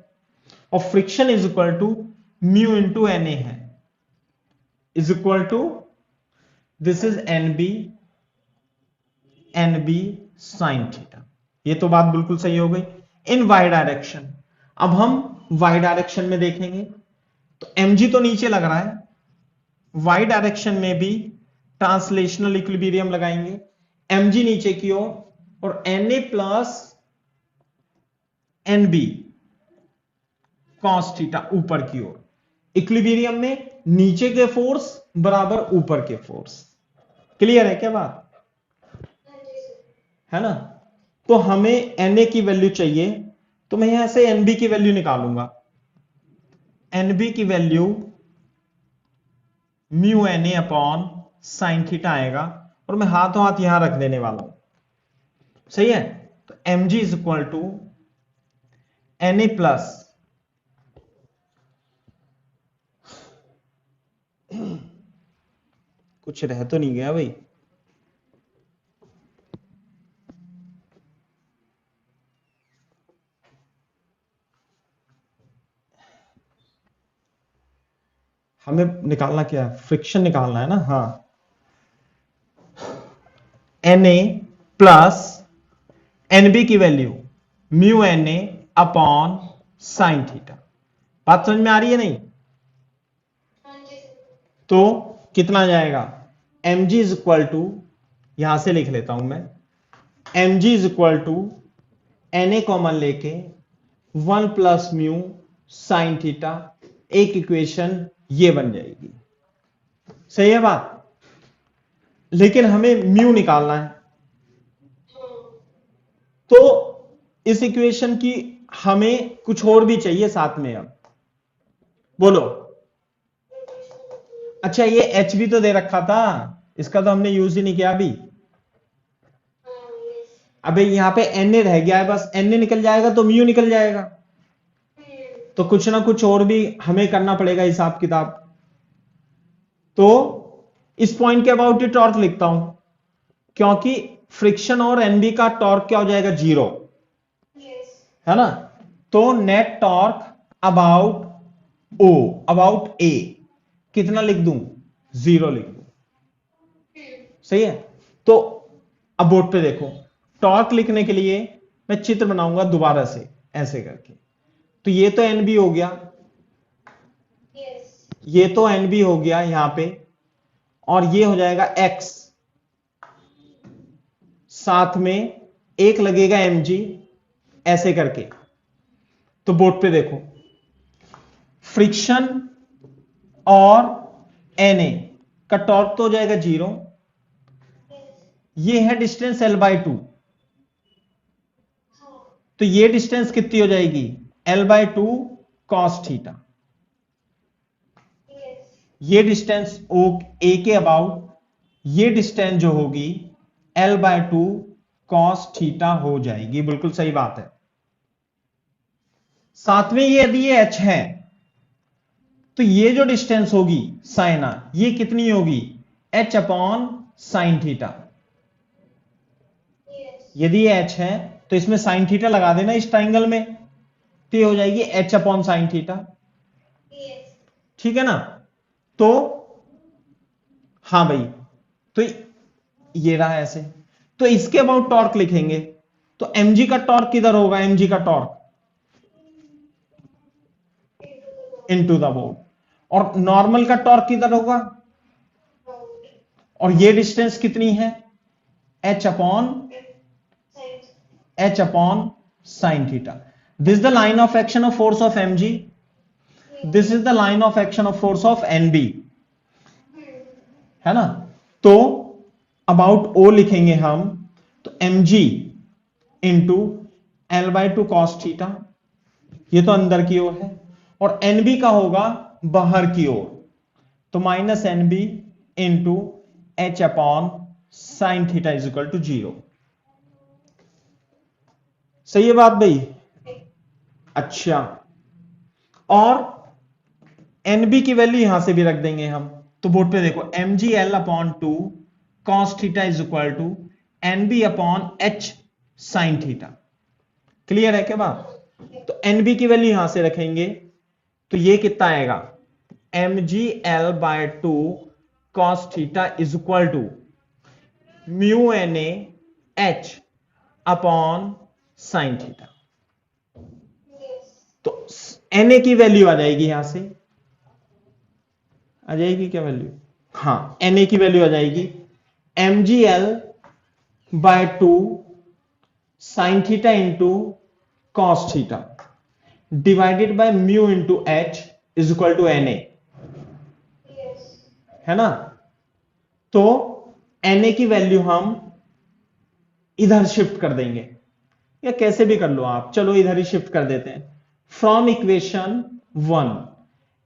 A: और friction is equal to mu into N A है, is equal to this is N B sine theta. ये तो बात बिल्कुल सही हो गई। इन वाई डायरेक्शन, अब हम वाई डायरेक्शन में देखेंगे तो mg तो नीचे लग रहा है, वाई डायरेक्शन में भी ट्रांसलेशनल इक्विलिब्रियम लगाएंगे, mg नीचे की ओर और na plus nb cos theta ऊपर की ओर। इक्विलिब्रियम में नीचे के फोर्स बराबर ऊपर के फोर्स। क्लियर है क्या बात? है ना? तो हमें Na की वैल्यू चाहिए, तो मैं यहां से Nb की वैल्यू निकालूंगा। Nb की value mu Na upon sine theta आएगा और मैं हाथों हाथ यहां रख देने वाला हूं। सही है? तो mg is equal to Na plus कुछ रह तो नहीं गया भाई? हमें निकालना क्या है? फ्रिक्शन निकालना है ना। हाँ, Na प्लस Nb की value mu Na upon sine theta. बात समझ में आ रही है नहीं? तो कितना जाएगा? mg इज इक्वल टू, यहां से लिख लेता हूं मैं, mg is equal to Na common लेके 1 प्लस म्यू साइन थीटा, एक इक्वेशन ये बन जाएगी। सही है बात? लेकिन हमें म्यू निकालना है, तो इस इक्वेशन की हमें कुछ और भी चाहिए साथ में। अब बोलो। अच्छा, ये एच भी तो दे रखा था, इसका तो हमने यूज ही नहीं किया अभी। अबे यहां पे एन ए रह गया है, बस एन ए निकल जाएगा तो म्यू निकल जाएगा। तो कुछ ना कुछ और भी हमें करना पड़ेगा हिसाब किताब। तो इस पॉइंट के अबाउट ही टॉर्क लिखता हूं, क्योंकि फ्रिक्शन और एनबी का टॉर्क क्या हो जाएगा? 0, है ना? तो net torque about O, about A कितना लिख दूं? 0 लिख दूं। सही है? तो अब बोर्ड पे देखो, टॉर्क लिखने के लिए मैं चित्र बनाऊंगा दोबारा से ऐसे करके। तो ये तो एनबी हो गया, ये तो एनबी हो गया यहां पे, और ये हो जाएगा एक्स, साथ में एक लगेगा mg ऐसे करके। तो बोर्ड पे देखो, फ्रिक्शन और Na का टॉर्क तो हो जाएगा 0। ये है डिस्टेंस L/2, तो ये डिस्टेंस कितनी हो जाएगी? L/2 cos theta. ये डिस्टेंस ए के अबाउट, ये डिस्टेंस जो होगी L/2 cos थीटा हो जाएगी। बिल्कुल सही बात है। साथ में ये यदि ये h है तो ये जो डिस्टेंस होगी साइना, ये कितनी होगी? h upon sine theta. यदि ये h है तो इसमें साइन थीटा लगा देना इस ट्राइंगल में, तो ये हो जाएगी h अपॉन साइन थीटा। ठीक है ना? तो हाँ भाई, तो ये रहा ऐसे। तो इसके अबाउट टॉर्क लिखेंगे, तो mg का टॉर्क किधर होगा? mg का टॉर्क इनटू द बोर्ड। और नॉर्मल का टॉर्क किधर होगा, और ये डिस्टेंस कितनी है, h upon sine theta. This the line of action of force of mg, this is the line of action of force of nb, है ना। तो अबाउट o लिखेंगे हम, तो mg into L/2 cos theta, ये तो अंदर की ओर है, और nb का होगा बाहर की ओर, तो minus nb into h upon sine theta is equal to 0। सही है बात भाई। अच्छा, और nb की वैल्यू यहां से भी रख देंगे हम, तो बोर्ड पे देखो mg L upon 2 cos theta is equal to nb upon h sine theta. Clear है क्या बात। तो nb की वैल्यू यहां से रखेंगे, तो ये कितना आएगा, mg L/2 cos theta is equal to mu na h upon sine theta. तो na की वैल्यू आ जाएगी, यहां से आ जाएगी क्या वैल्यू, हाँ na की वैल्यू आ जाएगी mgl/2 sine theta into cos theta divided by mu into h is equal to na, है ना। तो na की वैल्यू हम इधर शिफ्ट कर देंगे, या कैसे भी कर लो आप, चलो इधर ही शिफ्ट कर देते हैं। From equation 1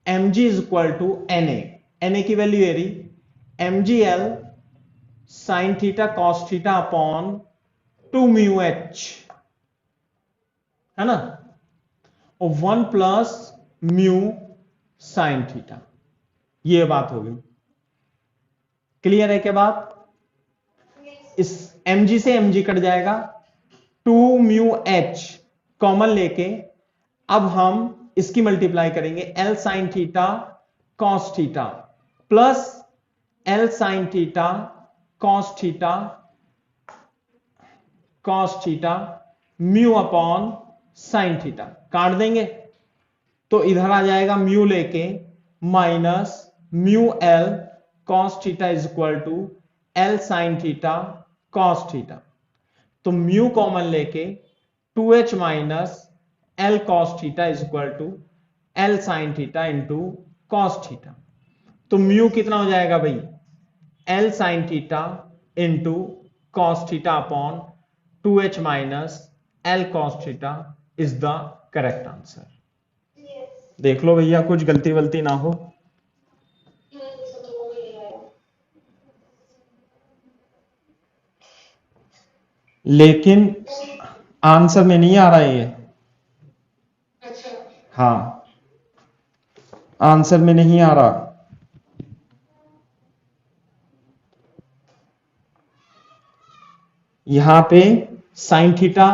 A: mg is equal to na की वैल्यू ये रही mgl sine theta cos theta upon 2 mu h, है ना, और 1 प्लस म्यू साइन थीटा, ये बात होगी। क्लियर है क्या बात। इस mg से mg कट जाएगा, 2 म्यू एच कॉमन लेके अब हम इसकी मल्टीप्लाई करेंगे, L sine theta cos theta plus L sine theta cos theta mu upon sine theta, काट देंगे तो इधर आ जाएगा म्यू लेके minus mu L cos theta is equal to L sine theta cos theta, तो म्यू कॉमन लेके 2h minus L cos theta is equal to L sine theta into cos theta. तो म्यू कितना हो जाएगा भाई, L sine theta into cos theta upon 2h minus L cos theta is the correct answer. देख लो भैया कुछ गलती वलती ना हो। लेकिन आंसर में नहीं आ रहा है ये, हाँ आंसर में नहीं आ रहा। यहां पे साइन थीटा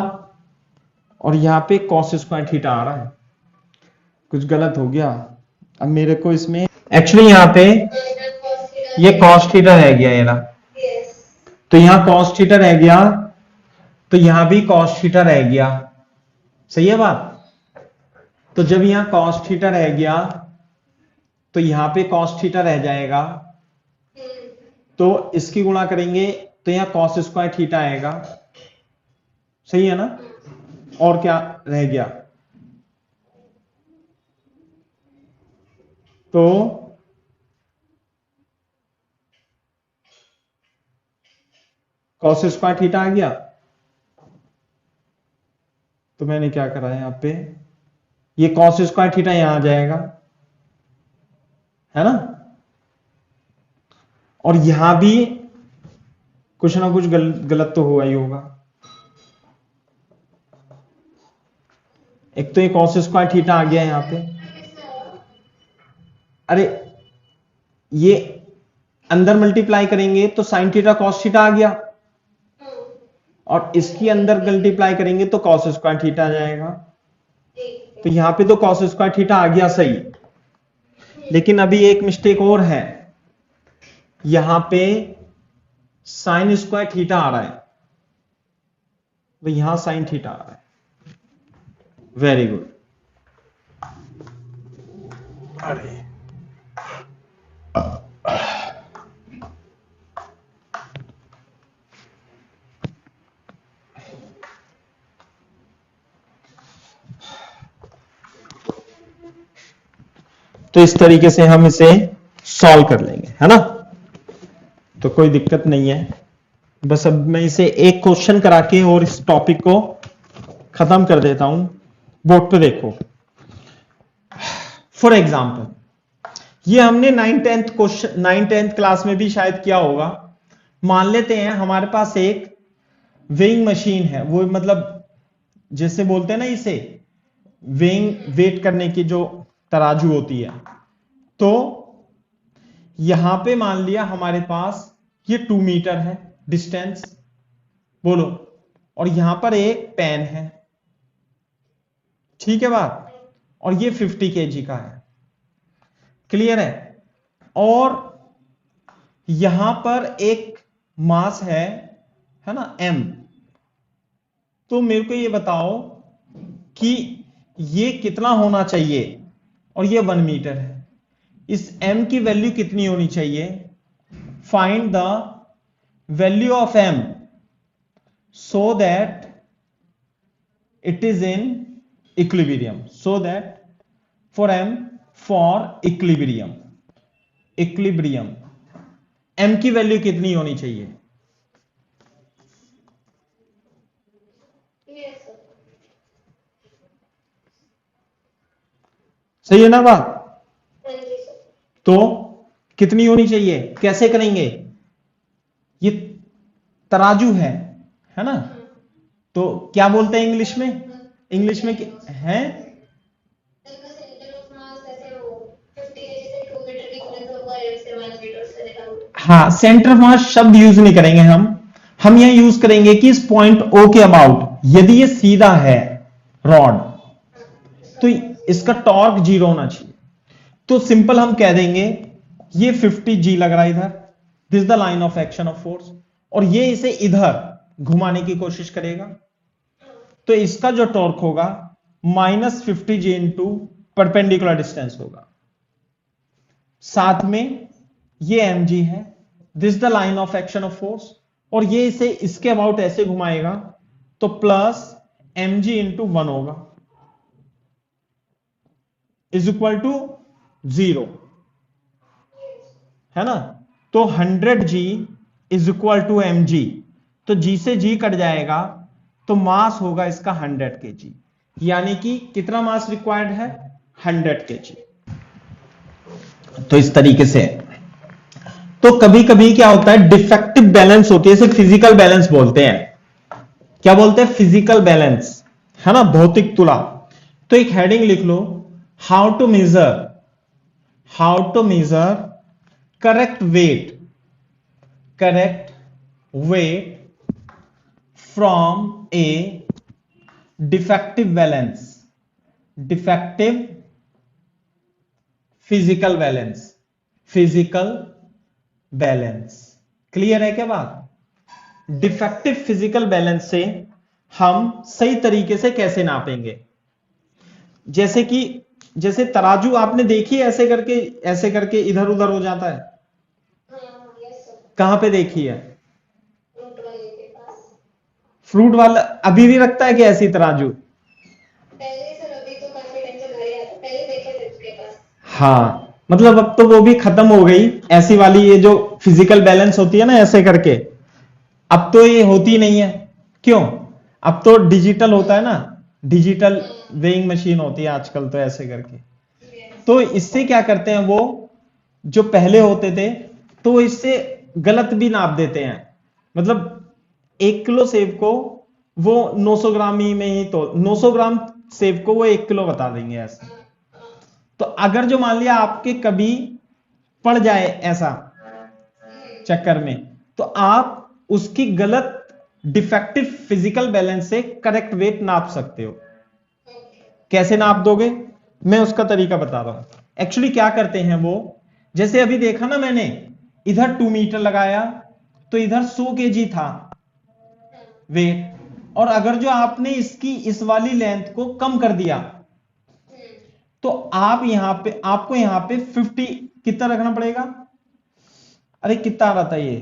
A: और यहां पे कॉस स्क्वायर थीटा आ रहा है, कुछ गलत हो गया। अब मेरे को इसमें एक्चुअली यहां पे ये कॉस थीटा रह गया ये ना, तो यहां कॉस थीटा रह गया, तो यहां भी कॉस थीटा रह गया। सही है बात। तो जब यहां कॉस थीटा रह गया तो यहां पे कॉस थीटा रह जाएगा, तो इसकी गुणा करेंगे तो यहां कॉस स्क्वायर थीटा आएगा। सही है ना, और क्या रह गया, तो कॉस स्क्वायर थीटा आ गया। तो मैंने क्या करा है यहां पे, ये कॉस स्क्वायर थीटा यहां आ जाएगा, है ना, और यहां भी कुछ ना कुछ गलत तो हुआ ही होगा। एक तो ये कॉस स्क्वायर थीटा आ गया यहां पे, अरे ये अंदर मल्टीप्लाई करेंगे तो साइन थीटा कॉस थीटा आ गया, और इसकी अंदर मल्टीप्लाई करेंगे तो कॉस स्क्वायर थीटा आ जाएगा। तो यहां पे तो कॉस स्क्वायर थीटा आ गया सही, लेकिन अभी एक मिस्टेक और है, यहां पे साइन स्क्वायर थीटा आ रहा है, तो यहां साइन थीटा आ रहा है। Very good. अरे तो इस तरीके से हम इसे सॉल्व कर लेंगे, है ना। तो कोई दिक्कत नहीं है। बस अब मैं इसे एक क्वेश्चन करा के और इस टॉपिक को खत्म कर देता हूं। बोर्ड पे देखो, फॉर एग्जाम्पल ये हमने 9th क्वेश्चन 9th क्लास में भी शायद किया होगा। मान लेते हैं हमारे पास एक वेइंग मशीन है, वो मतलब जैसे बोलते हैं ना इसे वेइंग, वेट करने की जो तराजू होती है। तो यहां पे मान लिया हमारे पास ये 2 मीटर है डिस्टेंस, बोलो, और यहां पर एक पेन है, ठीक है बात, और ये 50 kg का है, क्लियर है। और यहां पर एक मास है ना m। तो मेरे को ये बताओ कि ये कितना होना चाहिए, और ये 1 मीटर है, इस m की वैल्यू कितनी होनी चाहिए। Find the value of m so that it is in equilibrium, so that for m for equilibrium m की वैल्यू कितनी होनी चाहिए। सही है ना बात। तो कितनी होनी चाहिए, कैसे करेंगे, ये तराजू है ना। तो क्या बोलते हैं इंग्लिश में, इंग्लिश में है हाँ, सेंटर ऑफ मास शब्द यूज नहीं करेंगे हम यह यूज करेंगे कि इस पॉइंट ओ के अबाउट, यदि ये सीधा है रॉड, तो इसका टॉर्क 0 होना चाहिए। तो सिंपल हम कह देंगे ये 50G लग रहा है इधर, this the line of action of force, और ये इसे इधर घुमाने की कोशिश करेगा, तो इसका जो टॉर्क होगा -50G इंटू परपेंडिकुलर डिस्टेंस होगा। साथ में ये mg है, this the line of action of force, और ये इसे इसके अबाउट ऐसे घुमाएगा, तो प्लस mg इंटू 1 होगा इज इक्वल टू 0, है ना। तो 100G is equal to mg, तो g से g कट जाएगा, तो मास होगा इसका 100 kg, यानी कि कितना मास रिक्वायर्ड है 100 kg। तो इस तरीके से। तो कभी कभी क्या होता है, डिफेक्टिव बैलेंस होती है, इसे फिजिकल बैलेंस बोलते हैं। क्या बोलते हैं, फिजिकल बैलेंस, है ना, भौतिक तुला। तो एक हेडिंग लिख लो, how to measure correct weight from a defective physical balance. Clear है क्या बात। डिफेक्टिव फिजिकल बैलेंस से हम सही तरीके से कैसे नापेंगे, जैसे तराजू आपने देखी है, ऐसे करके इधर उधर हो जाता है। कहां पे देखी है, फ्रूट वाला अभी भी रखता है कि ऐसी तराजू। हाँ, मतलब अब तो वो भी खत्म हो गई ऐसी वाली, ये जो फिजिकल बैलेंस होती है ना ऐसे करके, अब तो ये होती नहीं है। क्यों, अब तो डिजिटल होता है ना, डिजिटल वेइंग मशीन होती है आजकल तो ऐसे करके। तो इससे क्या करते हैं, वो जो पहले होते थे तो इससे गलत भी नाप देते हैं, मतलब 1 किलो सेब को वो 900 ग्राम ही में ही, तो 900 ग्राम सेब को वो 1 किलो बता देंगे ऐसे। तो अगर जो मान लिया आपके कभी पड़ जाए ऐसा चक्कर में, तो आप उसकी गलत डिफेक्टिव फिजिकल बैलेंस से करेक्ट वेट नाप सकते हो। कैसे नाप दोगे, मैं उसका तरीका बता रहा हूं। एक्चुअली क्या करते हैं वो, जैसे अभी देखा ना मैंने, इधर 2 मीटर लगाया तो इधर 100 kg था वेट, और अगर जो आपने इसकी इस वाली लेंथ को कम कर दिया तो आप यहां पे आपको यहां पे 50 कितना रखना पड़ेगा? अरे कितना आ रहा था ये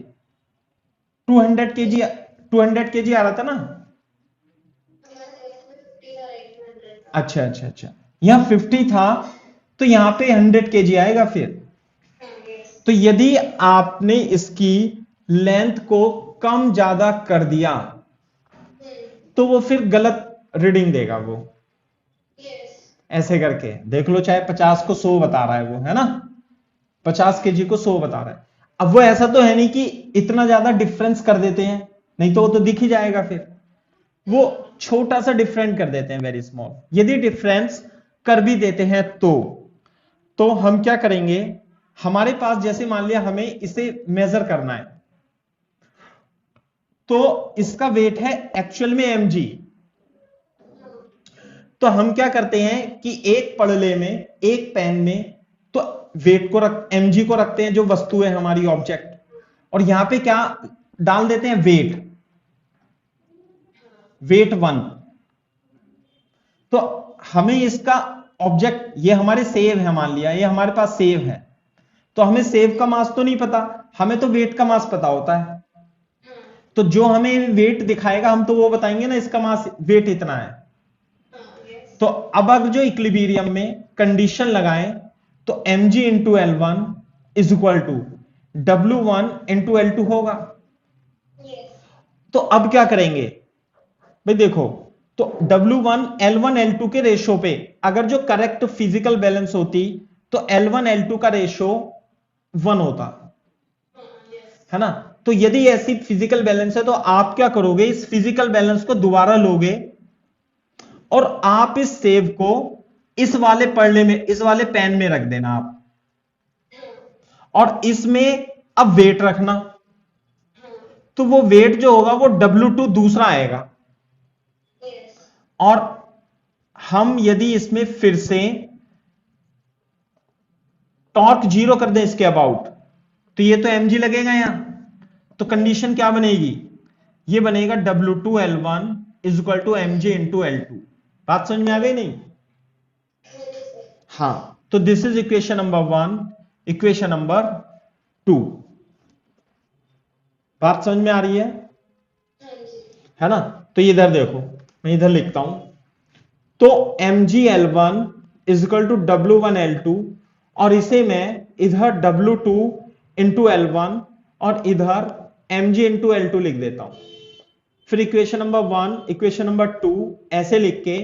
A: 200 kg, 200 kg आ रहा था ना? अच्छा अच्छा अच्छा, यहां 50 था तो यहां पे 100 kg आएगा फिर। तो यदि आपने इसकी लेंथ को कम ज्यादा कर दिया तो वो फिर गलत रीडिंग देगा वो। ऐसे करके देख लो, चाहे 50 को 100 बता रहा है वो, है ना, 50 kg को 100 बता रहा है। अब वो ऐसा तो है नहीं कि इतना ज्यादा डिफरेंस कर देते हैं, नहीं तो वो तो दिख ही जाएगा फिर। वो छोटा सा डिफरेंट कर देते हैं, वेरी स्मॉल। यदि डिफरेंस कर भी देते हैं तो हम क्या करेंगे, हमारे पास जैसे मान लिया हमें इसे मेजर करना है, तो इसका वेट है एक्चुअल में mg। तो हम क्या करते हैं कि एक पड़ले में, एक पेन में, तो वेट को रख mg को रखते हैं जो वस्तु है हमारी ऑब्जेक्ट, और यहां पे क्या डाल देते हैं, वेट 1। तो हमें इसका ऑब्जेक्ट, ये हमारे सेव है, मान लिया ये हमारे पास सेव है, तो हमें सेव का मास तो नहीं पता, हमें तो वेट का मास पता होता है। तो जो हमें वेट दिखाएगा हम तो वो बताएंगे ना, इसका मास वेट इतना है। तो अब अगर जो इक्विलिब्रियम में कंडीशन लगाएं तो mg into L1 is equal to W1 into L2 होगा। तो अब क्या करेंगे भाई, देखो, तो W1 L1 L2 के रेशो पे अगर जो करेक्ट फिजिकल बैलेंस होती तो L1 L2 का रेशो 1 होता, है ना। तो यदि ऐसी फिजिकल बैलेंस है तो आप क्या करोगे, इस फिजिकल बैलेंस को दोबारा लोगे और आप इस सेव को इस वाले पढ़ने में, इस वाले पेन में रख देना आप, और इसमें अब वेट रखना। तो वो वेट जो होगा वो W2 दूसरा आएगा। और हम यदि इसमें फिर से टॉर्क 0 कर दें इसके अबाउट, तो ये तो mg लगेगा यहां, तो कंडीशन क्या बनेगी, ये बनेगा W2 L1 is equal to mg into L2। बात समझ में आ गई नहीं? हाँ, तो this is equation number 1, equation number 2। बात समझ में आ रही है ना? तो इधर देखो, मैं इधर लिखता हूं, तो mg L1 is equal to W1 L2, और इसे मैं इधर W2 इंटू L1 और इधर mg इंटू L2 लिख देता हूं। फिर इक्वेशन नंबर 1, इक्वेशन नंबर 2 ऐसे लिख के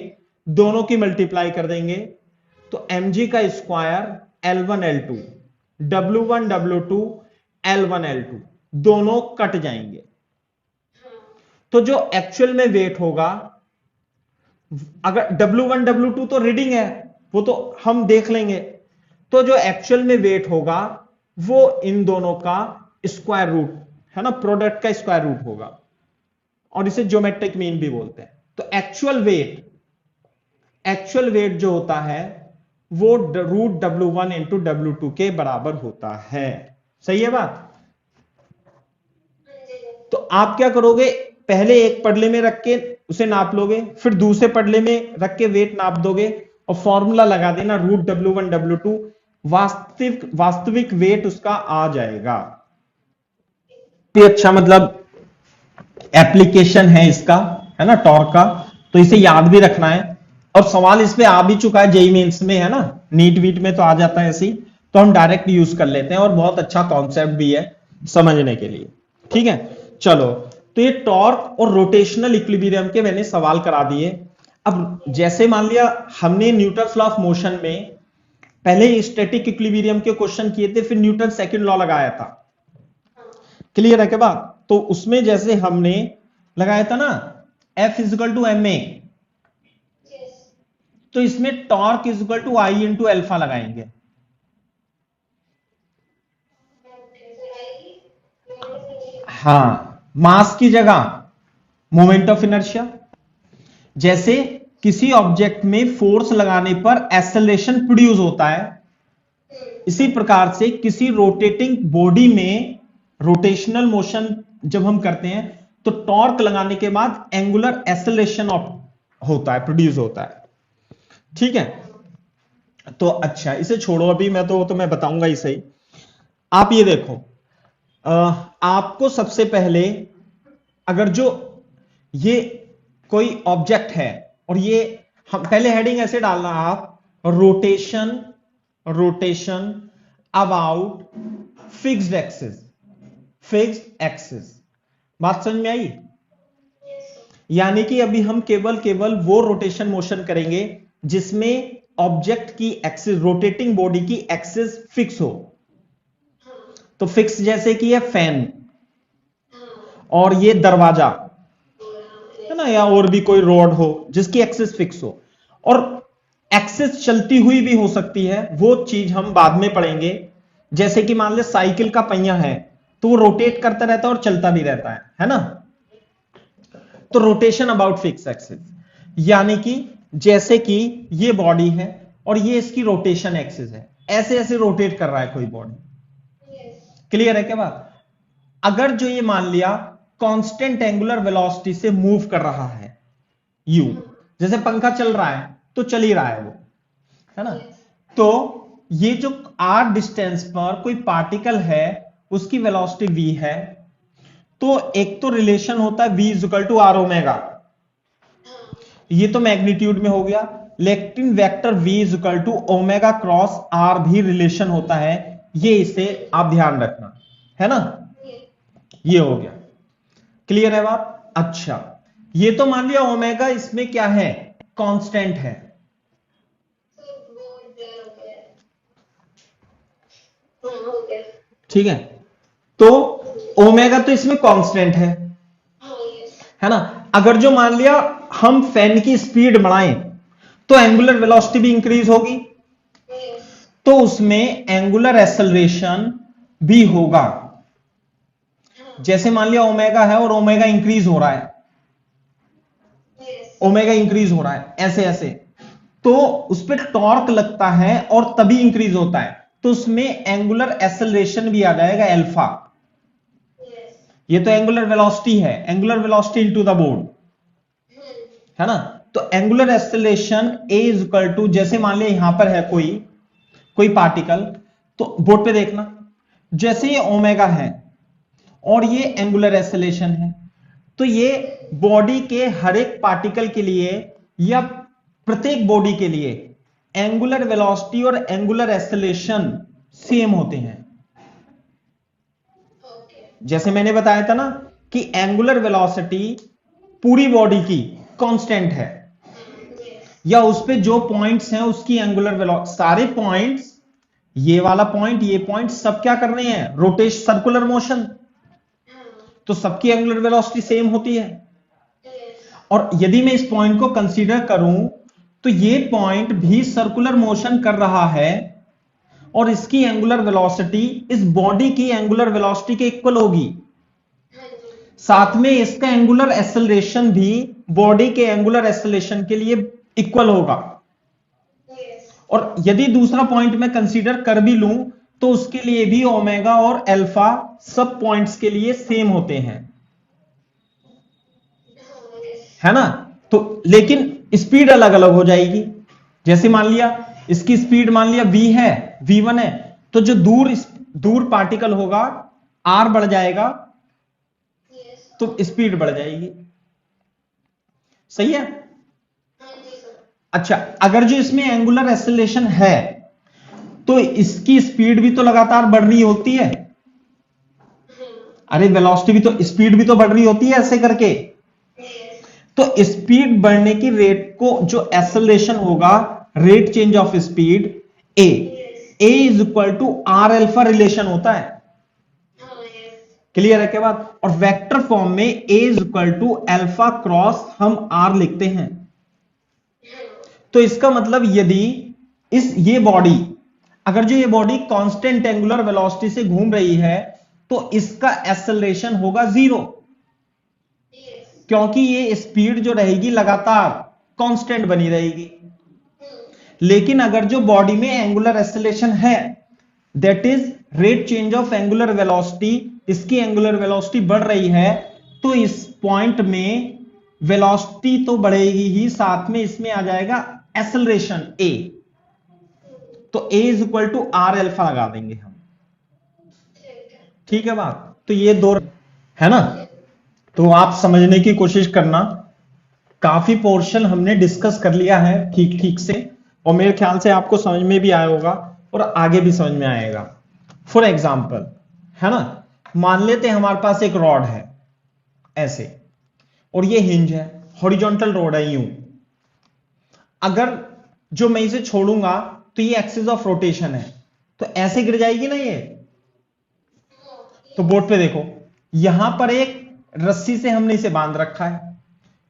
A: दोनों की मल्टीप्लाई कर देंगे, तो mg का square L1 L2, W1 W2 L1 L2 दोनों कट जाएंगे। तो जो एक्चुअल में वेट होगा, अगर W1 W2 तो रीडिंग है, वो तो हम देख लेंगे, तो जो एक्चुअल में वेट होगा वो इन दोनों का स्क्वायर रूट, है ना, प्रोडक्ट का स्क्वायर रूट होगा, और इसे ज्योमेट्रिक मीन भी बोलते हैं। तो एक्चुअल वेट जो होता है वो रूट W1 इंटू W2 के बराबर होता है। सही है बात? तो आप क्या करोगे, पहले एक पडले में रख के उसे नाप लोगे, फिर दूसरे पडले में रख के वेट नाप दोगे, और फॉर्मूला लगा देना रूट W1 W2, वास्तविक वेट उसका आ जाएगा। अच्छा, मतलब एप्लीकेशन है इसका, है ना, टॉर्क का, तो इसे याद भी रखना है। और सवाल इस पे आ भी चुका है जेईई मेंस में, है ना, नीट वीट में तो आ जाता है ऐसी, तो हम डायरेक्ट यूज कर लेते हैं, और बहुत अच्छा कॉन्सेप्ट भी है समझने के लिए। ठीक है, चलो, तो ये टॉर्क और रोटेशनल इक्विलिब्रियम के मैंने सवाल करा दिए। अब जैसे मान लिया हमने न्यूटन्स लॉ ऑफ मोशन में पहले स्टैटिक इक्विलिब्रियम के क्वेश्चन किए थे, फिर न्यूटन सेकंड लॉ लगाया था, क्लियर है के बाद? तो उसमें जैसे हमने लगाया था ना F is equal to m a, तो इसमें torque is equal to I into alpha लगाएंगे। हाँ, मास की जगह मोमेंट ऑफ इनर्शिया। जैसे किसी ऑब्जेक्ट में फोर्स लगाने पर एक्सेलरेशन प्रोड्यूस होता है, इसी प्रकार से किसी रोटेटिंग बॉडी में रोटेशनल मोशन जब हम करते हैं तो टॉर्क लगाने के बाद एंगुलर एक्सेलरेशन होता है, प्रोड्यूस होता है। ठीक है, तो अच्छा इसे छोड़ो, अभी मैं तो मैं बताऊंगा इसे ही। आप ये देखो, आपको सबसे पहले अगर जो ये कोई ऑब्जेक्ट है और ये, हम पहले हेडिंग ऐसे डालना आप, rotation, rotation about fixed axis, fixed axis. बात समझ में आई? यानी कि अभी हम केवल केवल वो रोटेशन मोशन करेंगे जिसमें ऑब्जेक्ट की एक्सिस, रोटेटिंग बॉडी की एक्सिस फिक्स हो। तो फिक्स जैसे कि है फैन, और ये दरवाजा है ना, या और भी कोई रॉड हो जिसकी एक्सिस फिक्स हो, और एक्सिस चलती हुई भी हो सकती है, वो चीज हम बाद में पढ़ेंगे। जैसे कि मान ले साइकिल का पहिया है, तो वो रोटेट करता रहता है और चलता भी रहता है ना। तो रोटेशन अबाउट फिक्स एक्सिस, यानी कि जैसे कि ये बॉडी है और ये इसकी रोटेशन एक्सिस है, ऐसे ऐसे रोटेट कर रहा है कोई बॉडी। क्लियर है क्या बात? अगर जो ये मान लिया कांस्टेंट एंगुलर वेलोसिटी से मूव कर रहा है, यू, जैसे पंखा चल रहा है तो चल ही रहा है वो, है ना। तो ये जो आर डिस्टेंस पर कोई पार्टिकल है उसकी वेलोसिटी वी है, तो एक तो रिलेशन होता है v equal to r omega, ये तो मैग्नीट्यूड में हो गया, लेकिन vector v equal to omega cross r भी रिलेशन होता है, ये इसे आप ध्यान रखना, है ना। ये हो गया, क्लियर है बात? अच्छा, ये तो मान लिया ओमेगा इसमें क्या है, कांस्टेंट है। ठीक है, तो ओमेगा तो इसमें कांस्टेंट है ना। अगर जो मान लिया हम फैन की स्पीड बढ़ाएं तो एंगुलर वेलोसिटी भी इंक्रीज होगी, तो उसमें एंगुलर एक्सेलरेशन भी होगा। जैसे मान लिया ओमेगा है और ओमेगा इंक्रीज हो रहा है, ओमेगा इंक्रीज हो रहा है ऐसे ऐसे, तो उस पर टॉर्क लगता है और तभी इंक्रीज होता है, तो उसमें एंगुलर एक्सेलरेशन भी आ जाएगा अल्फा। ये तो एंगुलर वेलोसिटी है, angular velocity into the board, है ना। तो angular acceleration a is equal to, जैसे मान लिया यहां पर है कोई कोई पार्टिकल, तो बोर्ड पे देखना, जैसे ये ओमेगा है और ये एंगुलर एक्सेलरेशन है, तो ये बॉडी के हर एक पार्टिकल के लिए या प्रत्येक बॉडी के लिए एंगुलर वेलोसिटी और एंगुलर एक्सेलरेशन सेम होते हैं। जैसे मैंने बताया था ना कि एंगुलर वेलोसिटी पूरी बॉडी की कांस्टेंट है, या उस पे जो पॉइंट्स हैं उसकी एंगुलर वेलोसिटी, सारे पॉइंट्स, ये वाला पॉइंट, ये पॉइंट सब क्या कर रहे हैं, रोटेशन, सर्कुलर मोशन, तो सबकी एंगुलर वेलोसिटी सेम होती है। और यदि मैं इस पॉइंट को कंसीडर करूं तो ये पॉइंट भी सर्कुलर मोशन कर रहा है और इसकी एंगुलर वेलोसिटी इस बॉडी की एंगुलर वेलोसिटी के इक्वल होगी, साथ में इसका एंगुलर एक्सेलरेशन भी बॉडी के एंगुलर एक्सेलरेशन के लिए इक्वल होगा। और यदि दूसरा पॉइंट मैं कंसीडर कर भी लूं तो उसके लिए भी ओमेगा और अल्फा सब पॉइंट्स के लिए सेम होते हैं, है ना। तो लेकिन स्पीड अलग अलग हो जाएगी। जैसे मान लिया इसकी स्पीड मान लिया v है, v1 है, तो जो दूर दूर पार्टिकल होगा r बढ़ जाएगा, तो स्पीड बढ़ जाएगी। सही है? अच्छा, अगर जो इसमें एंगुलर एक्सेलरेशन है तो इसकी स्पीड भी तो लगातार बढ़ रही होती है, अरे वेलोसिटी भी तो, स्पीड भी तो बढ़ रही होती है ऐसे करके। तो स्पीड बढ़ने की रेट को जो एक्सेलरेशन होगा, rate change of speed a is equal to r alpha relation होता है। क्लियर है क्या बात? और वेक्टर फॉर्म में A is equal to alpha cross हम आर लिखते हैं। तो इसका मतलब यदि ये बॉडी, अगर जो ये बॉडी कांस्टेंट एंगुलर वेलोसिटी से घूम रही है तो इसका एक्सेलरेशन होगा 0, क्योंकि ये स्पीड जो रहेगी लगातार कांस्टेंट बनी रहेगी। लेकिन अगर जो बॉडी में एंगुलर एक्सेलरेशन है, that is rate change of angular velocity, इसकी एंगुलर वेलोसिटी बढ़ रही है, तो इस पॉइंट में वेलोसिटी तो बढ़ेगी ही, साथ में इसमें आ जाएगा एक्सेलरेशन ए। तो A is equal to r alpha लगा देंगे हम। ठीक है बात, तो ये दो है ना। तो आप समझने की कोशिश करना, काफी पोर्शन हमने डिस्कस कर लिया है ठीक ठीक से, और मेरे ख्याल से आपको समझ में भी आया होगा और आगे भी समझ में आएगा। फॉर एग्जाम्पल, है ना, मान लेते हैं हमारे पास एक रॉड है ऐसे, और ये हिंज है, हॉरिजॉन्टल रॉड है यूं। अगर जो मैं इसे छोड़ूंगा तो ये एक्सिस ऑफ रोटेशन है, तो ऐसे गिर जाएगी ना ये। तो बोर्ड पे देखो, यहां पर एक रस्सी से हमने इसे बांध रखा है,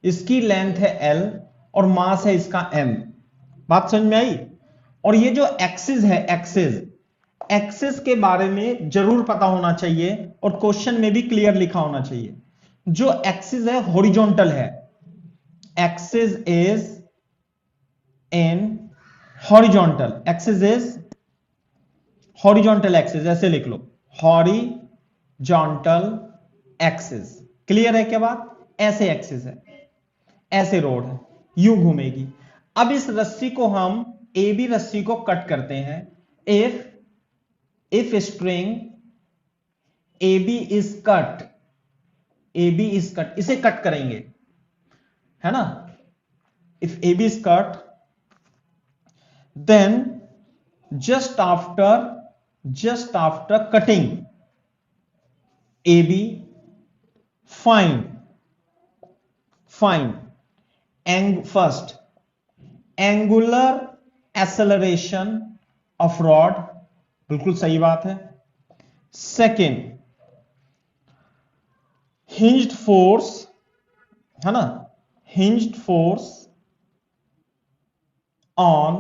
A: इसकी लेंथ है L और मास है इसका M। बात समझ में आई। और ये जो एक्सिस है, एक्सिस के बारे में जरूर पता होना चाहिए और क्वेश्चन में भी क्लियर लिखा होना चाहिए। जो एक्सिस है हॉरिजॉन्टल है, axis is in horizontal, axis is horizontal axis, ऐसे लिख लो, हॉरिजॉन्टल एक्सिस। क्लियर है क्या बात। ऐसे एक्सिस है, ऐसे रोड है, यूं घूमेगी। अब इस रस्सी को हम, ए बी रस्सी को कट करते हैं। If string A B is cut, A B is cut, इसे कट करेंगे, है ना। If A B is cut, then just after cutting AB, find first angular acceleration of rod, बिल्कुल सही बात है। सेकेंड hinged force, है ना, hinged force on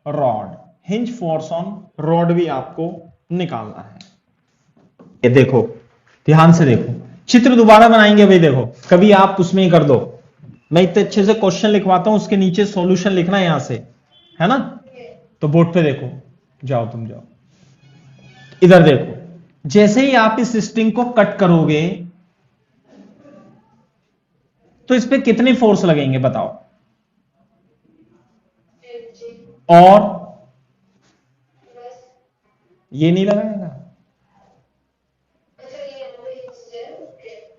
A: rod, hinge force on rod भी आपको निकालना है। ये देखो, ध्यान से देखो, चित्र दोबारा बनाएंगे भाई। देखो, कभी आप उसमें ही कर दो, मैं इतने अच्छे से क्वेश्चन लिखवाता हूं, उसके नीचे सॉल्यूशन लिखना है यहां से, है ना। तो बोर्ड पे देखो, जाओ तुम जाओ, इधर देखो, जैसे ही आप इस स्ट्रिंग को कट करोगे तो इस पे कितने फोर्स लगेंगे बताओ। और ये नहीं लगाएगा।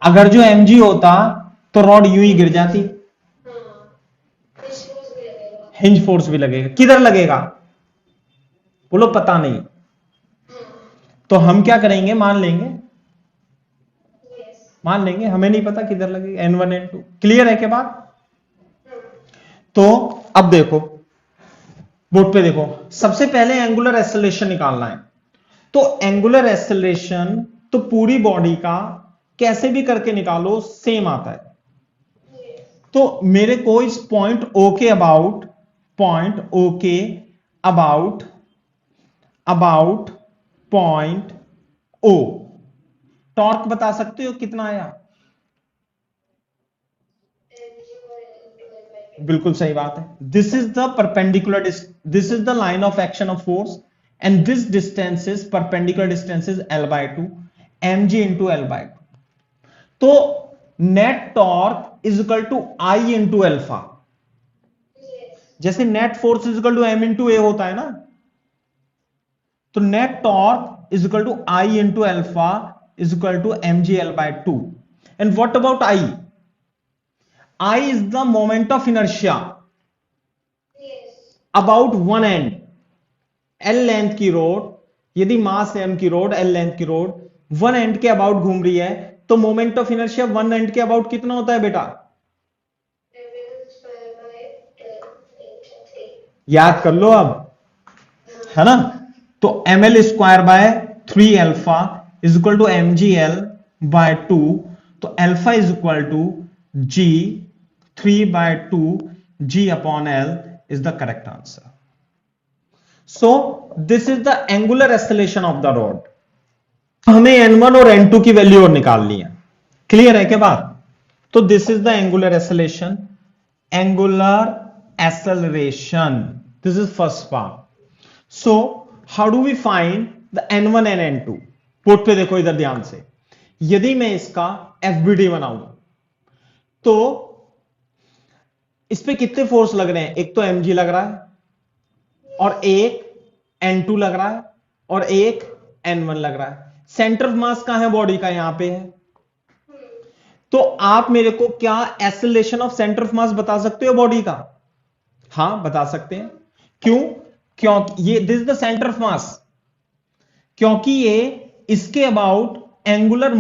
A: अगर जो mg होता तो रॉड यूं ही गिर जाती। हिंज फोर्स भी लगेगा। किधर लगेगा बोलो, पता नहीं। तो हम क्या करेंगे, मान लेंगे हमें नहीं पता किधर लगेगा, N1 N2। क्लियर है क्या बात। तो अब देखो, बोर्ड पे देखो, सबसे पहले एंगुलर एक्सेलरेशन निकालना है। तो एंगुलर एक्सेलरेशन तो पूरी बॉडी का कैसे भी करके निकालो, सेम आता है। तो मेरे को इस पॉइंट O के अबाउट, पॉइंट O टॉर्क बता सकते हो कितना आया। बिल्कुल सही बात है। This is the perpendicular, this is the line of action of force, and this distance is perpendicular distance is L/2, mg into L/2। तो net torque is equal to I into alpha. जैसे net force is equal to m into a होता है ना, तो net torque is equal to I into alpha is equal to mg L/2। And what about I, I is the moment of inertia about one end, L length की road, यदि मास m की road, L length की road one and के about घूम रही है, तो moment of inertia one and के अबाउट कितना होता है बेटा, याद कर लो अब, है ना। तो ml square by 3 alpha is equal to mgl by 2। तो alpha is equal to g 3/2 g upon L is the correct answer. So this is the angular acceleration of the rod. हमें N1 और N2 की value और निकालनी है। Clear है क्या बात। तो this is the angular acceleration, this is first part. So how do we find the N1 and N2। Board पे देखो इधर ध्यान से, यदि मैं इसका FBD बनाऊं तो इस पे कितने फोर्स लग रहे हैं, एक तो mg लग रहा है और एक N2 लग रहा है और एक N1 लग रहा है। सेंटर ऑफ मास कहां है बॉडी का? यहां पे है। तो आप मेरे को क्या acceleration of centre of mass बता सकते हो बॉडी का? हाँ बता सकते हैं। क्यों? क्योंकि ये this is the centre of mass, क्योंकि ये इसके अबाउट एंगुलर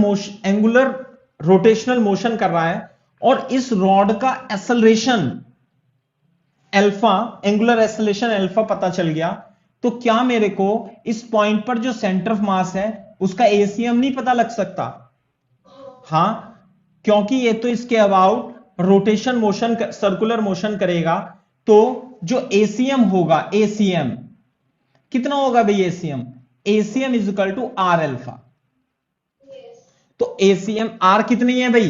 A: रोटेशनल मोशन कर रहा है और इस रॉड का acceleration alpha, angular acceleration alpha पता चल गया। तो क्या मेरे को इस पॉइंट पर जो सेंटर ऑफ मास है उसका एसीएम नहीं पता लग सकता? हां, क्योंकि ये तो इसके about rotation motion, circular motion करेगा। तो जो एसीएम होगा, एसीएम कितना होगा भाई? ACM is equal to r alpha. तो एसीएम आर कितनी है भाई?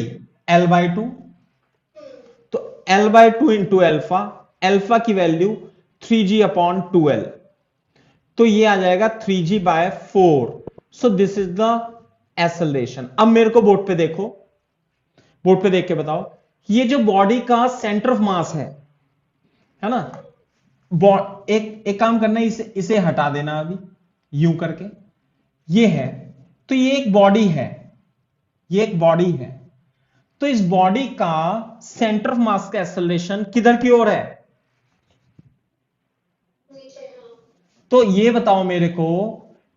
A: L/2। तो L/2 इंटू अल्फा, अल्फा की वैल्यू 3g/2l, तो ये आ जाएगा 3g/4। So this is the acceleration. अब मेरे को बोर्ड पे देखो, बोर्ड पे देख के बताओ, ये जो बॉडी का सेंटर ऑफ मास है ना, एक काम करना, इसे हटा देना अभी यूं करके, ये है। तो ये एक बॉडी है, ये एक बॉडी है। तो इस बॉडी का सेंटर ऑफ मास का एक्सेलरेशन किधर की ओर है? तो ये बताओ मेरे को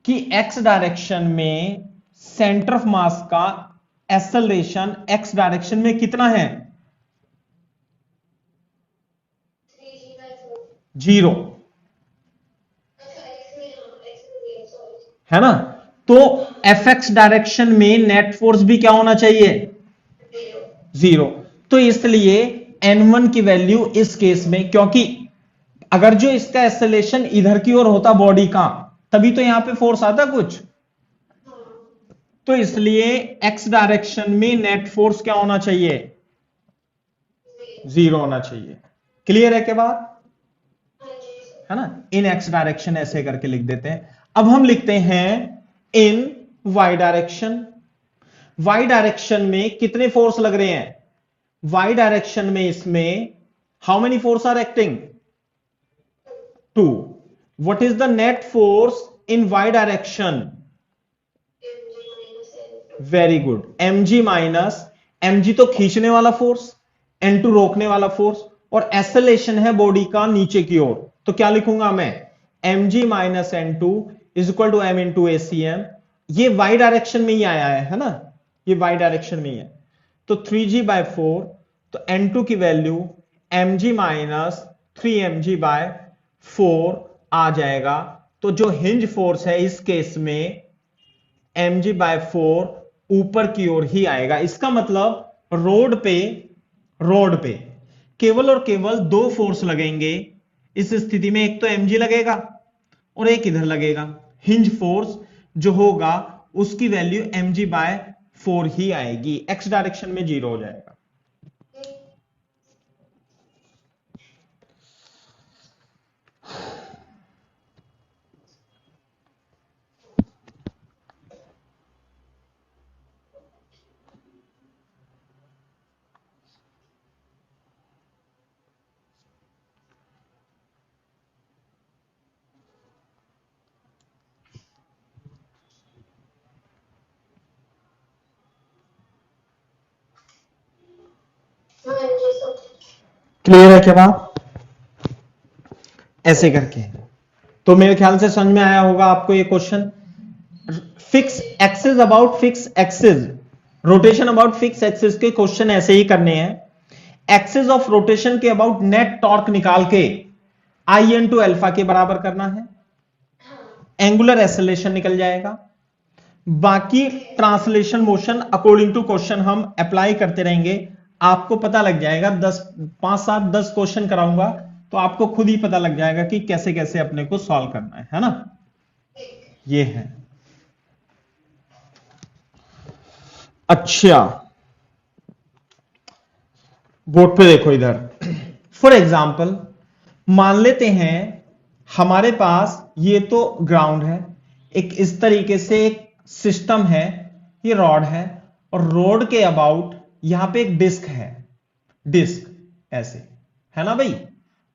A: कि एक्स डायरेक्शन में सेंटर ऑफ मास का एक्सेलरेशन एक्स डायरेक्शन में कितना है? 0 है ना। तो एफ एक्स डायरेक्शन में नेट फोर्स भी क्या होना चाहिए? 0। तो इसलिए N1 की वैल्यू इस केस में, क्योंकि अगर जो इसका एक्सेलरेशन इधर की ओर होता बॉडी का, तभी तो यहां पे फोर्स आता कुछ। तो इसलिए एक्स डायरेक्शन में नेट फोर्स क्या होना चाहिए? 0 होना चाहिए। क्लियर है क्या बात? है ना। इन एक्स डायरेक्शन ऐसे करके लिख देते हैं। अब हम लिखते हैं इन वाई डायरेक्शन। वाई डायरेक्शन में कितने फोर्स लग रहे हैं? वाई डायरेक्शन में इसमें how many force are acting? 2। What is the net force in Y direction? Very good, mg minus, mg तो खींचने वाला फोर्स, n2 रोकने वाला फोर्स, और एक्सेलरेशन है बॉडी का नीचे की ओर। तो क्या लिखूंगा मैं? mg minus n2 is equal to m into ACM. ये वाई डायरेक्शन में ही आया है ना, ये वाई डायरेक्शन में ही है। तो 3g/4, तो n2 की वैल्यू mg माइनस 3mg/4 आ जाएगा। तो जो हिंज फोर्स है इस केस में mg/4 ऊपर की ओर ही आएगा। इसका मतलब रोड पे केवल और केवल दो फोर्स लगेंगे इस स्थिति में। एक तो mg लगेगा और एक इधर लगेगा। हिंज फोर्स जो होगा उसकी वैल्यू mg/4 ही आएगी, x डायरेक्शन में 0 हो जाएगा। क्लियर है क्या बात? ऐसे करके, तो मेरे ख्याल से समझ में आया होगा आपको ये question. Fix axis about fix axis, rotation about fix axis के क्वेश्चन ऐसे ही करने हैं। एक्सिस ऑफ रोटेशन के अबाउट नेट टॉर्क निकाल के I/2 अल्फा के बराबर करना है, एंगुलर एक्सेलरेशन निकल जाएगा। बाकी translation motion according to question हम अप्लाई करते रहेंगे, आपको पता लग जाएगा। 5 7 10 क्वेश्चन कराऊंगा तो आपको खुद ही पता लग जाएगा कि कैसे कैसे अपने को सॉल्व करना है ना। ये है। अच्छा, बोर्ड पे देखो इधर। फॉर एग्जाम्पल मान लेते हैं हमारे पास ये तो ग्राउंड है, एक इस तरीके से एक सिस्टम है, ये रॉड है, और रोड के अबाउट यहां पे एक डिस्क है, डिस्क ऐसे है ना भाई,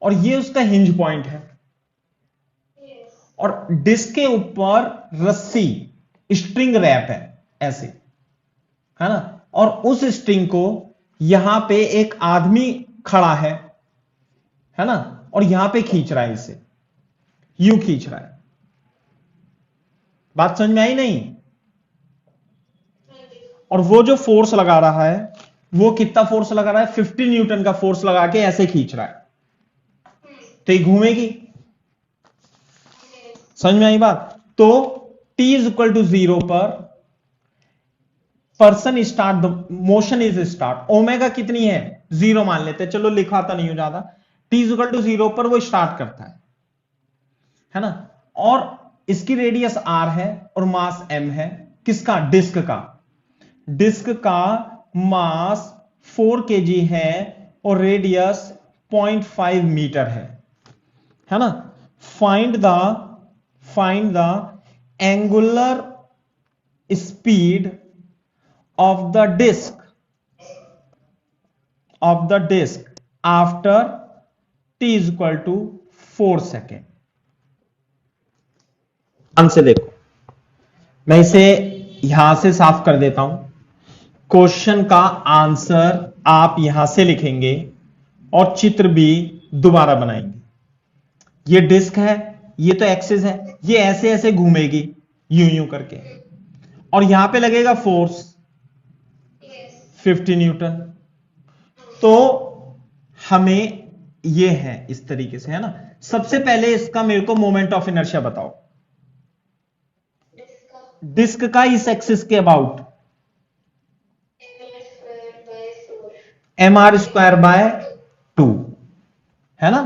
A: और ये उसका हिंज पॉइंट है। और डिस्क के ऊपर रस्सी स्ट्रिंग रैप है ऐसे, है ना, और उस स्ट्रिंग को यहां पे एक आदमी खड़ा है ना, और यहां पे खींच रहा है, इसे यूं खींच रहा है। बात समझ में आई नहीं? और वो जो फोर्स लगा रहा है वो कितना फोर्स लगा रहा है? 50 न्यूटन का फोर्स लगा के ऐसे खींच रहा है, तो ये घूमेगी। समझ में आई बात? तो t इज इक्वल टू 0 पर person start the motion is start. Omega कितनी है? 0 मान लेते हैं, चलो लिखवाता नहीं हो ज्यादा। t इज इक्वल टू 0 पर वो स्टार्ट करता है ना, और इसकी रेडियस r है और मास m है। किसका? डिस्क का। डिस्क का मास 4 kg है और रेडियस 0.5 मीटर है ना। Find the angular speed of the disc after t is equal to 4 second. ध्यान से देखो, मैं इसे यहां से साफ कर देता हूं। क्वेश्चन का आंसर आप यहां से लिखेंगे और चित्र भी दोबारा बनाएंगे। ये डिस्क है, ये तो एक्सिस है, ये ऐसे ऐसे घूमेगी यूं यूं करके, और यहां पे लगेगा फोर्स 50 न्यूटन। तो हमें ये है इस तरीके से, है ना। सबसे पहले इसका मेरे को मोमेंट ऑफ इनर्शिया बताओ, डिस्क का इस एक्सिस के अबाउट। mr² 2 है ना,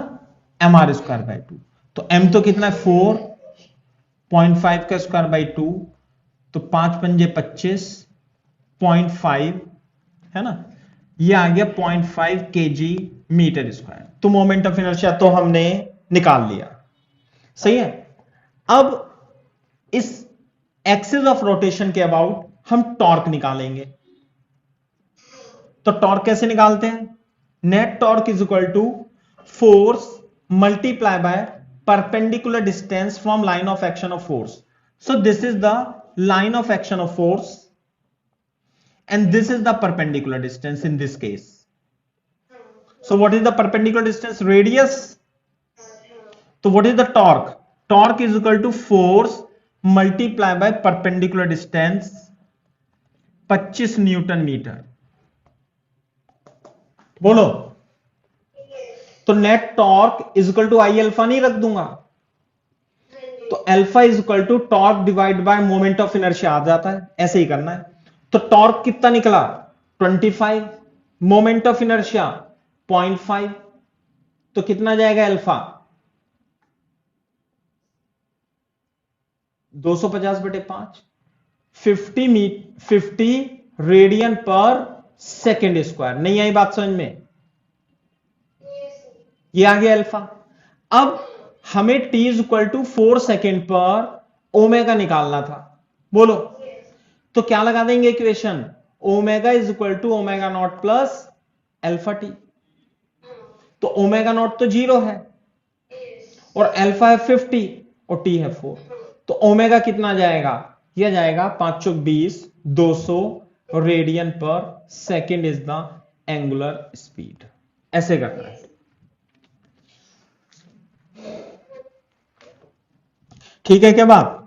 A: mr²/2। तो m तो कितना है? 4.5 का स्क्वायर बाई 2, तो 5 पंजे 25, 0.5 है ना, ये आ गया 0.5 kg मीटर स्क्वायर। तो मोमेंट ऑफ इनर्शिया तो हमने निकाल लिया, सही है। अब इस एक्सिस ऑफ रोटेशन के अबाउट हम टॉर्क निकालेंगे। तो टॉर्क कैसे निकालते हैं? Net torque is equal to force multiply by perpendicular distance from line of action of force. So this is the line of action of force and this is the perpendicular distance in this case. So what is the perpendicular distance? Radius. So what is the torque? Torque is equal to force multiplied by perpendicular distance 25 newton metre. बोलो, तो net torque is equal to I alpha नहीं रख दूंगा, तो alpha is equal to torque divide by moment of inertia आ जाता है, ऐसे ही करना है। तो टॉर्क कितना निकला? 25, मोमेंट ऑफ इनर्शिया 0.5, तो कितना जाएगा अल्फा? 250/5, 50 रेडियन पर सेकेंड स्क्वायर। नहीं आई बात समझ में? ये आ गया अल्फा। अब हमें t is equal to 4 second पर ओमेगा निकालना था, बोलो, तो क्या लगा देंगे equation? Omega is equal to omega naught plus alpha t. तो ओमेगा नॉट तो 0 है और अल्फा है 50 और टी है 4, तो ओमेगा कितना जाएगा? यह जाएगा 5 चौक 20, 200 रेडियन पर second is the angular speed. ऐसे करना है, ठीक है क्या बात?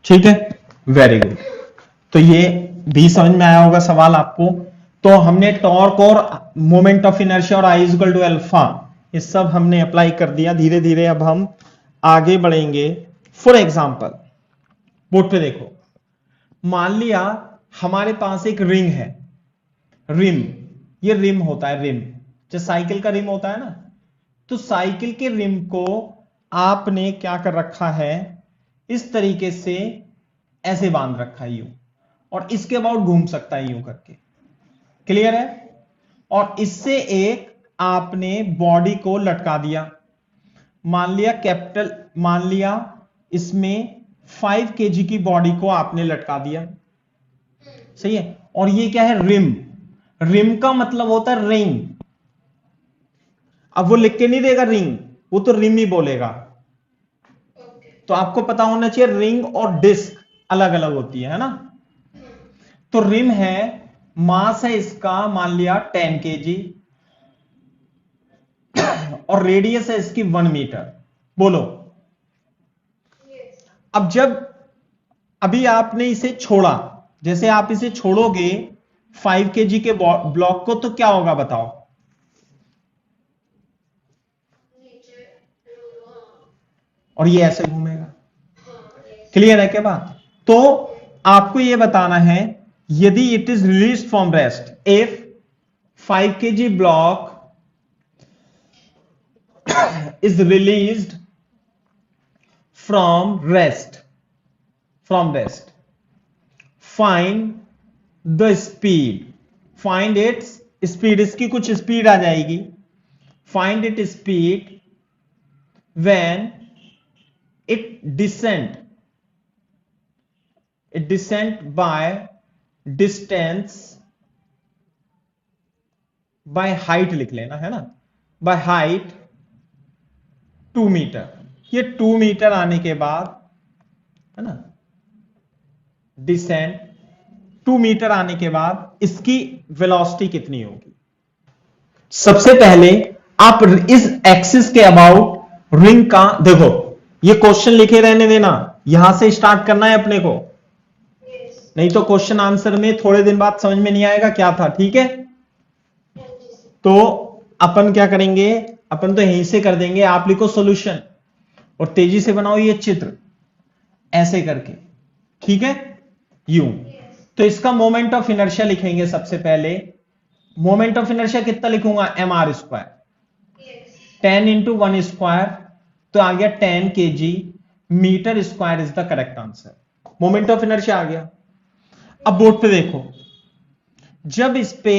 A: ठीक है, वेरी गुड। तो ये भी समझ में आया होगा सवाल आपको। तो हमने टॉर्क और मोमेंट ऑफ इनर्शिया और I is equal to alpha, ये सब हमने अप्लाई कर दिया। धीरे धीरे अब हम आगे बढ़ेंगे। फॉर एग्जांपल, बोर्ड पे देखो, मान लिया हमारे पास एक रिंग है, रिम, ये रिम होता है, रिम जो साइकिल का रिम होता है ना, तो साइकिल के रिम को आपने क्या कर रखा है? इस तरीके से ऐसे बांध रखा है यूं, और इसके अबाउट घूम सकता है यूं करके, क्लियर है? और इससे एक आपने बॉडी को लटका दिया, मान लिया इसमें 5 kg की बॉडी को आपने लटका दिया, सही है। और ये क्या है? रिम। रिम का मतलब होता है रिंग। अब वो लिख के नहीं देगा रिंग, वो तो रिम ही बोलेगा। तो आपको पता होना चाहिए रिंग और डिस्क अलग अलग होती है ना। तो रिम है, मास है इसका मान लिया 10 kg और रेडियस है इसकी 1 मीटर। बोलो, अब जब अभी आपने इसे छोड़ा, जैसे आप इसे छोड़ोगे 5 kg के ब्लॉक को, तो क्या होगा बताओ? और ये ऐसे घूमेगा। क्लियर है क्या बात? तो आपको ये बताना है, यदि it is release from rest, if 5 kg block is released from rest, find the speed, find its speed, इसकी कुछ स्पीड आ जाएगी, find its speed when it descend by distance, by height लिख लेना है ना, by height 2 मीटर। ये 2 metre आने के बाद है ना, डिसेंट 2 मीटर आने के बाद इसकी वेलोसिटी कितनी होगी? सबसे पहले आप इस एक्सिस के अबाउट रिंग का देखो, ये क्वेश्चन लिखे रहने देना, यहां से स्टार्ट करना है अपने को, नहीं तो क्वेश्चन आंसर में थोड़े दिन बाद समझ में नहीं आएगा क्या था, ठीक है? तो अपन क्या करेंगे, अपन तो यहीं से कर देंगे, आप लिखो सॉल्यूशन और तेजी से बनाओ ये चित्र ऐसे करके, ठीक है? यूं। तो इसका मोमेंट ऑफ इनर्शिया लिखेंगे सबसे पहले। मोमेंट ऑफ इनर्शिया कितना लिखूंगा? mr स्क्वायर, 10 इंटू 1 स्क्वायर, तो आ गया 10 kg metre square is the correct answer. Moment of inertia आ गया। अब बोर्ड पे देखो, जब इस पे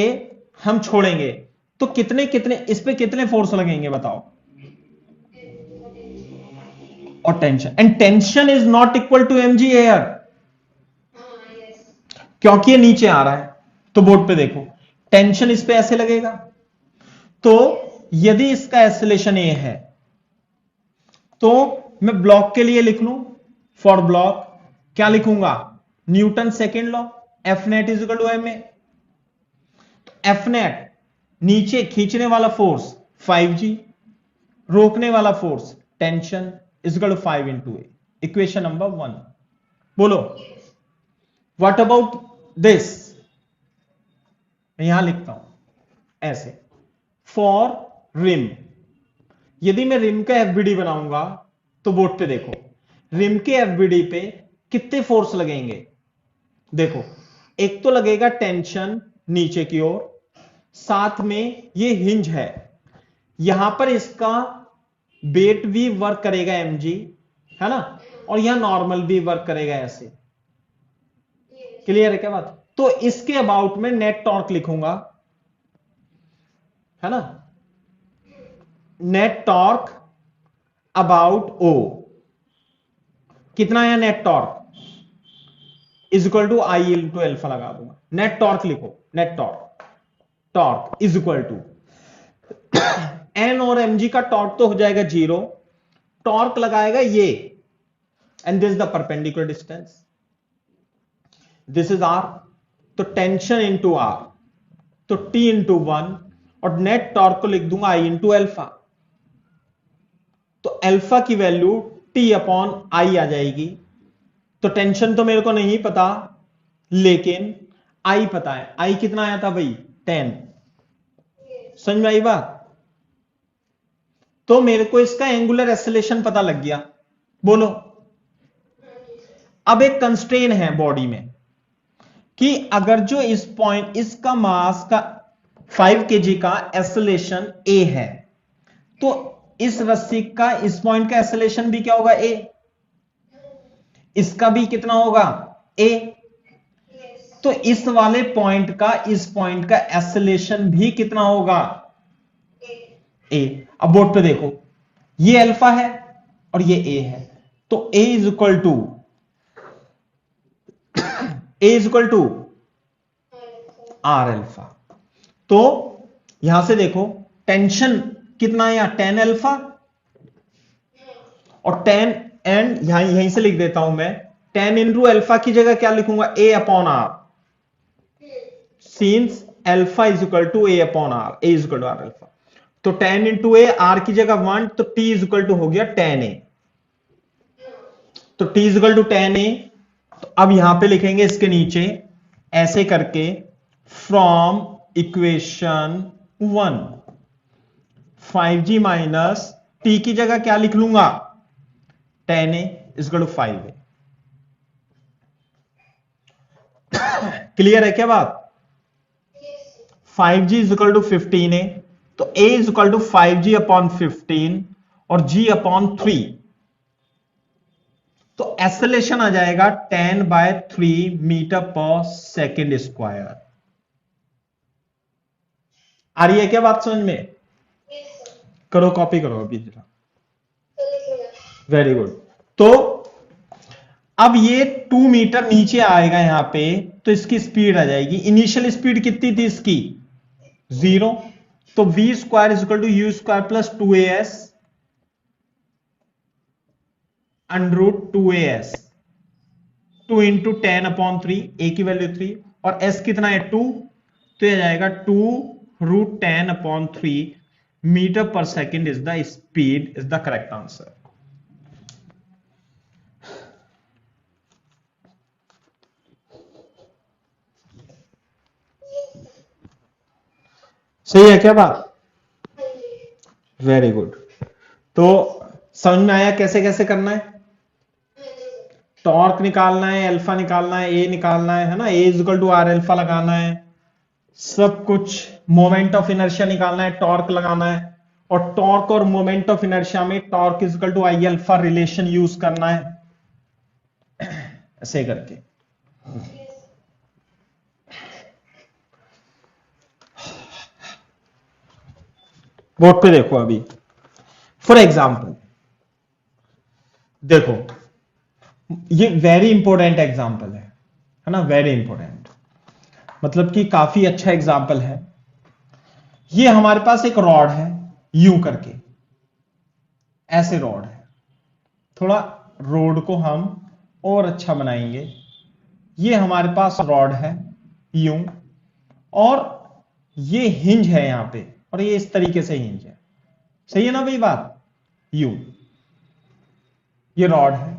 A: हम छोड़ेंगे तो कितने कितने इस पे कितने फोर्स लगेंगे बताओ? और tension, and tension is not equal to mg here, क्योंकि ये नीचे आ रहा है। तो बोर्ड पे देखो, टेंशन इस पे ऐसे लगेगा, तो यदि इसका एक्सेलरेशन ए है तो मैं ब्लॉक के लिए लिख लूं, फॉर ब्लॉक क्या लिखूंगा? Newton second law, f net is equal to m a. F net नीचे खींचने वाला फोर्स 5g, रोकने वाला force tension is equal to 5 into a. Equation number 1। बोलो व्हाट अबाउट दिस? मैं यहां लिखता हूं ऐसे, फॉर रिम, यदि मैं रिम का एफबीडी बनाऊंगा तो बोर्ड पे देखो, रिम के एफबीडी पे कितने फोर्स लगेंगे? देखो, एक तो लगेगा टेंशन नीचे की ओर, साथ में ये हिंज है, यहां पर इसका वेट भी वर्क करेगा mg, है ना, और यहां नॉर्मल भी वर्क करेगा ऐसे। क्लियर है क्या बात? तो इसके अबाउट में नेट टॉर्क लिखूंगा, है ना, नेट टॉर्क अबाउट ओ, कितना है net torque? Is equal to I into alpha लगा दूंगा। नेट टॉर्क लिखो, net torque is equal to n और mg का टॉर्क तो हो जाएगा 0, टॉर्क लगाएगा ये, and this the perpendicular distance, this is r, तो टेंशन इंटू आर, तो T इंटू 1, और नेट टॉर्क को लिख दूंगा I इंटू एल्फा, तो अल्फा की वैल्यू T अपॉन आई आ जाएगी। तो टेंशन तो मेरे को नहीं पता, लेकिन I पता है। I कितना आया था भाई? 10। समझ में आई बात? तो मेरे को इसका एंगुलर एक्सेलरेशन पता लग गया। बोलो, अब एक कंस्ट्रेन है बॉडी में कि अगर जो इस पॉइंट, इसका मास का 5 kg का एक्सेलरेशन a है, तो इस रस्सी का इस पॉइंट का एक्सेलरेशन भी क्या होगा? a। इसका भी कितना होगा? a। तो इस वाले पॉइंट का इस पॉइंट का एक्सेलेरेशन भी कितना होगा, ए। अब बोर्ड पे देखो, ये अल्फा है और ये ए है, तो a is equal to r alpha. तो यहां से देखो टेंशन कितना है, यहां टेन अल्फा और टेन, एंड यहीं से लिख देता हूं मैं, टेन इंटू अल्फा की जगह क्या लिखूंगा, a upon r, since alpha is equal to a upon r, a is equal to r alpha. तो टेन इंटू ए, आर की जगह वन, तो टी इज इक्वल टू हो गया टेन ए। तो T is equal to ten a. तो अब यहां पे लिखेंगे इसके नीचे ऐसे करके, from equation 1 5g minus T की जगह क्या लिख लूंगा, ten a is equal to 5a। Clear है क्या बात? 5g is equal to 15a, तो a is equal to 5g upon 15 और g अपॉन 3। तो एक्सेलेरेशन आ जाएगा 10/3 मीटर पर सेकेंड स्क्वायर। आ रही है क्या बात समझ में? करो, कॉपी करो अभी जरा। Very good. तो अब ये 2 मीटर नीचे आएगा यहां पे, तो इसकी स्पीड आ जाएगी, इनिशियल स्पीड कितनी थी इसकी, 0। तो v square is equal to u square plus 2as under root 2as, 2 into 10/3, a की वैल्यू 3 और s कितना है 2, तो यह जाएगा 2√10/3 मीटर पर second is the speed, is the correct answer. सही है क्या बात? Very good. तो समझ में आया कैसे कैसे करना है? टॉर्क निकालना है, अल्फा निकालना है, ए निकालना है ना, a is equal to r alpha लगाना है, सब कुछ। मोमेंट ऑफ इनर्शिया निकालना है, टॉर्क लगाना है, और टॉर्क और मोमेंट ऑफ इनर्शिया में torque is equal to I alpha relation use करना है, ऐसे करके। बोर्ड पे देखो अभी, फॉर एग्जाम्पल देखो, ये वेरी इंपॉर्टेंट एग्जाम्पल है ना, वेरी इंपॉर्टेंट, मतलब कि काफी अच्छा एग्जाम्पल है। ये हमारे पास एक रॉड है, यूं करके, ऐसे रॉड है, थोड़ा रोड को हम और अच्छा बनाएंगे। ये हमारे पास रॉड है यूं, और ये हिंज है यहां पे, और ये इस तरीके से हिंज है, सही है ना भाई बात? यूं ये रॉड है,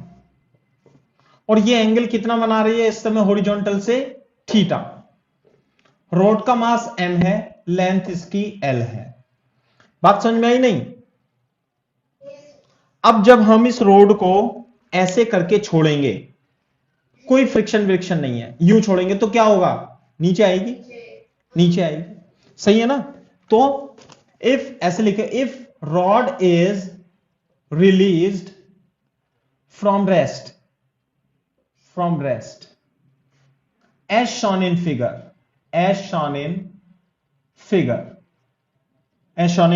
A: और ये एंगल कितना बना रही है इस समय हॉरिजॉन्टल से, थीटा। रॉड का मास m है, लेंथ इसकी l है। बात समझ में आई नहीं? अब जब हम इस रोड को ऐसे करके छोड़ेंगे, कोई फ्रिक्शन विक्शन नहीं है, यूं छोड़ेंगे तो क्या होगा, नीचे आएगी, नीचे आएगी, सही है ना? तो इफ, ऐसे लिखे, if rod is released from rest, as shown in figure, as shown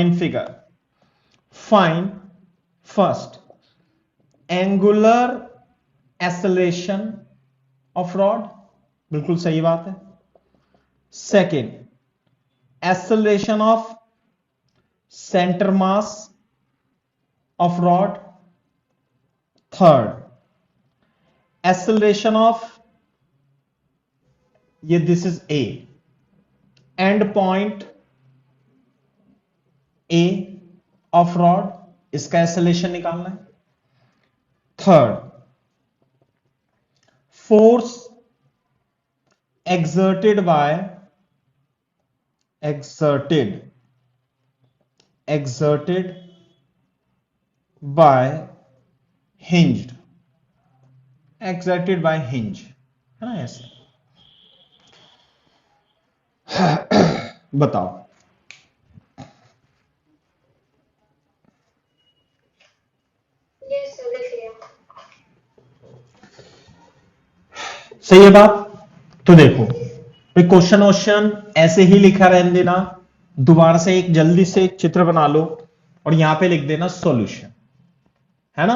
A: in figure, find first angular acceleration of rod, बिल्कुल सही बात है। Second, acceleration of center mass of rod। Third, acceleration of, ये this is a, and point A of rod, इसका acceleration निकालना है। Third, force exerted by hinged, exerted by hinge, है ना ऐसे। बताओ, सही है बात? तो देखो क्वेश्चन क्वेश्चन ऐसे ही लिखा रहने देना, दोबारा से एक जल्दी से चित्र बना लो और यहां पे लिख देना सॉल्यूशन, है ना।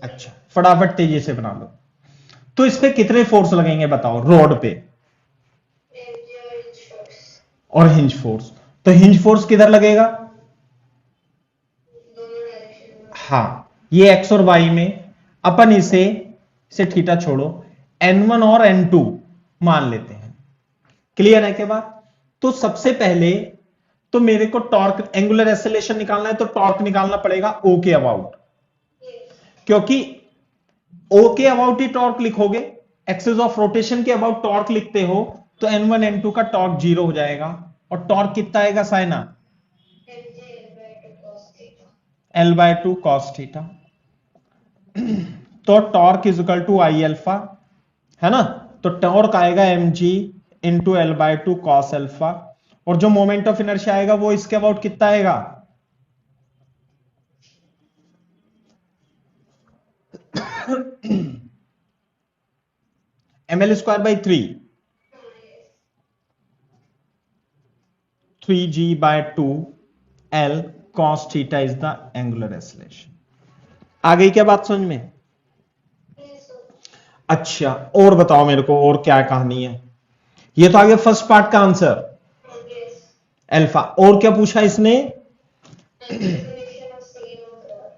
A: अच्छा फटाफट तेजी से बना लो। तो इस पे कितने फोर्स लगेंगे बताओ, रोड पे और हिंज फोर्स। तो हिंज फोर्स किधर लगेगा, हाँ ये एक्स और वाई में। अपन इसे थीटा छोड़ो n1 और n2 मान लेते हैं। क्लियर है के बाद। तो सबसे पहले तो मेरे को टॉर्क एंगुलर एक्सेलरेशन निकालना है, तो टॉर्क निकालना पड़ेगा ओ के अबाउट, क्योंकि ओ के अबाउट ही टॉर्क लिखोगे, एक्सिस ऑफ रोटेशन के अबाउट टॉर्क लिखते हो तो n1 n2 का टॉर्क 0 हो जाएगा। और टॉर्क कितना आएगा साइना, L/2 cos थीटा। तो torque is equal to I alpha, है ना। तो टॉर्क आएगा mg into L/2 cos alpha, और जो मोमेंट ऑफ इनर्शिया आएगा वो इसके अबाउट कितना आएगा, ml²/3 3g/2 L cos theta is the angular acceleration. आ गई क्या बात समझ में। अच्छा और बताओ मेरे को और क्या कहानी है। ये तो आ गया फर्स्ट पार्ट का आंसर अल्फा। और क्या पूछा इसने,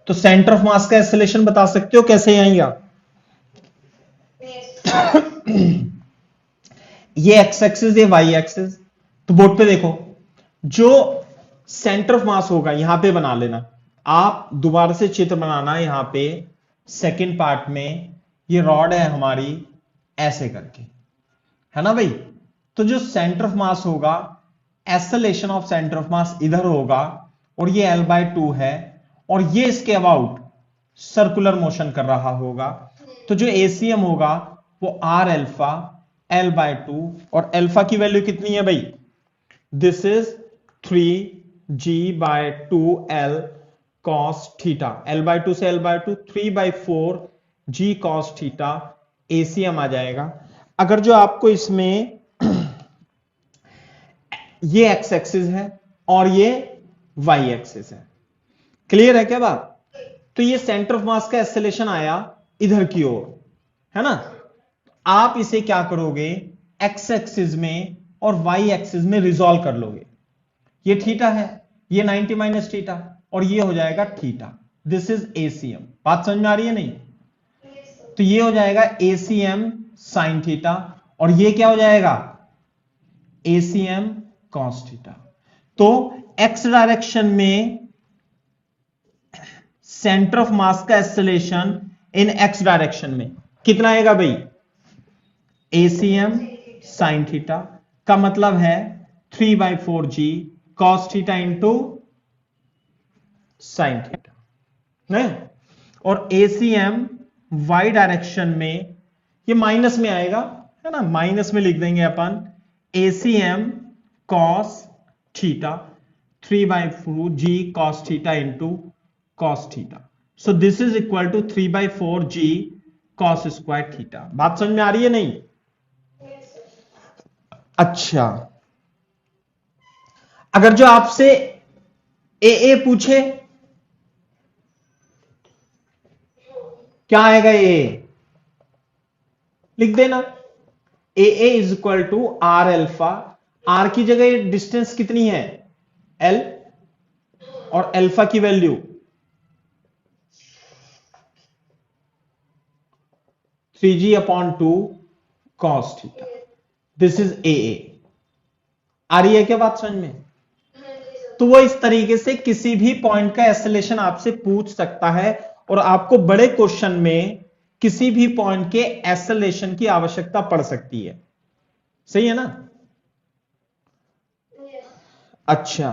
A: तो सेंटर ऑफ मास का एक्सेलरेशन बता सकते हो कैसे आएगा। ये एक्स एक्सिस ये वाई एक्सिस। तो बोर्ड पे देखो जो सेंटर ऑफ मास होगा यहां पे बना लेना, आप दोबारा से चित्र बनाना यहां पे सेकंड पार्ट में। ये रॉड है हमारी ऐसे करके, है ना भाई। तो जो सेंटर ऑफ मास होगा, acceleration of centre of mass इधर होगा और ये L/2 है और ये इसके अबाउट सर्कुलर मोशन कर रहा होगा। तो जो ACM होगा वो R अल्फा L/2, और अल्फा की वैल्यू कितनी है भाई, this is 3g/2 L cos theta. L/2 से L/2 3/4 g cos theta ACM आ जाएगा। अगर जो आपको इसमें ये एक्स एक्सिस है और ये वाई एक्सिस है, क्लियर है क्या बात। तो ये सेंटर ऑफ मास का एक्सेलरेशन आया इधर की ओर, है ना। आप इसे क्या करोगे, एक्स एक्सिस में और वाई एक्सिस में रिजॉल्व कर लोगे। ये थीटा है, ये 90 माइनस थीटा, और ये हो जाएगा थीटा। This is ACM। बात समझ में आ रही है नहीं। तो ये हो जाएगा ACM साइन थीटा, और ये क्या हो जाएगा ACM cos थीटा। तो एक्स डायरेक्शन में सेंटर ऑफ मास का एक्सेलरेशन इन एक्स डायरेक्शन में कितना आएगा भाई, ACM साइन थीटा का मतलब है 3/4g cos theta into sine theta, नहीं। और ACM वाई डायरेक्शन में ये माइनस में आएगा, है ना, माइनस में लिख देंगे अपन ACM cos theta 3/4g cos theta into cos theta. So this is equal to 3/4g cos square theta. बात समझ में आ रही है नहीं। अच्छा अगर जो आपसे AA पूछे क्या आएगा, AA लिख देना। AA is equal to R alpha. R की जगह डिस्टेंस कितनी है L, और अल्फा की value 3g/2 cos theta. This is AA। आ रही है क्या बात समझ में। तो वो इस तरीके से किसी भी पॉइंट का एक्सेलरेशन आपसे पूछ सकता है, और आपको बड़े क्वेश्चन में किसी भी पॉइंट के एक्सेलरेशन की आवश्यकता पड़ सकती है, सही है ना। अच्छा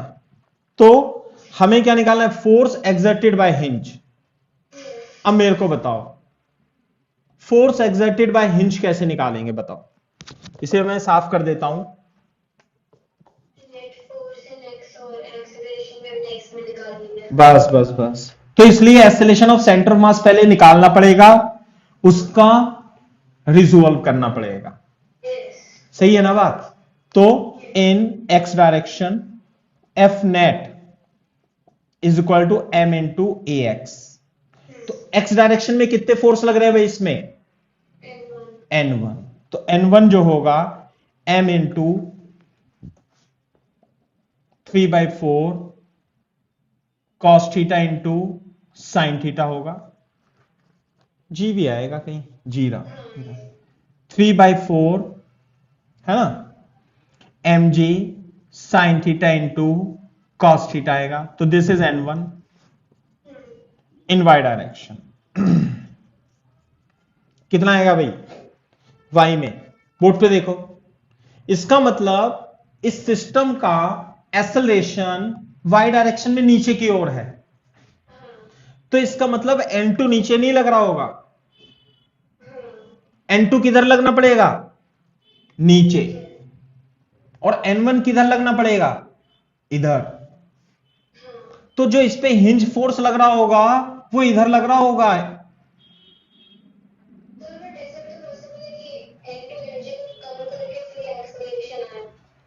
A: तो हमें क्या निकालना है, फोर्स एक्सर्टेड बाय हिंज। अब मेरे को बताओ फोर्स एक्सर्टेड बाय हिंज कैसे निकालेंगे बताओ। इसे मैं साफ कर देता हूं। बस बस बस, तो इसलिए acceleration of centre of mass पहले निकालना पड़ेगा, उसका रिजोल्व करना पड़ेगा। सही है ना बात। तो in x direction F net is equal to m into a x. तो एक्स डायरेक्शन में कितने फोर्स लग रहे हैं भाई इसमें? N1। तो N1 जो होगा m into 3/4 cos theta into sine theta होगा। जी भी आएगा कहीं, जी रहा 3/4 है ना, m g sine theta into cos theta आएगा। तो this is N1 in Y direction. कितना आएगा भाई वाई में? बोर्ड पे देखो। इसका मतलब इस सिस्टम का एक्सेलरेशन वाई डायरेक्शन में नीचे की ओर है, तो इसका मतलब N2 नीचे नहीं लग रहा होगा, N2 किधर लगना पड़ेगा? नीचे। और N1 किधर लगना पड़ेगा? इधर। तो जो इस पे हिंज फोर्स लग रहा होगा वो इधर लग रहा होगा।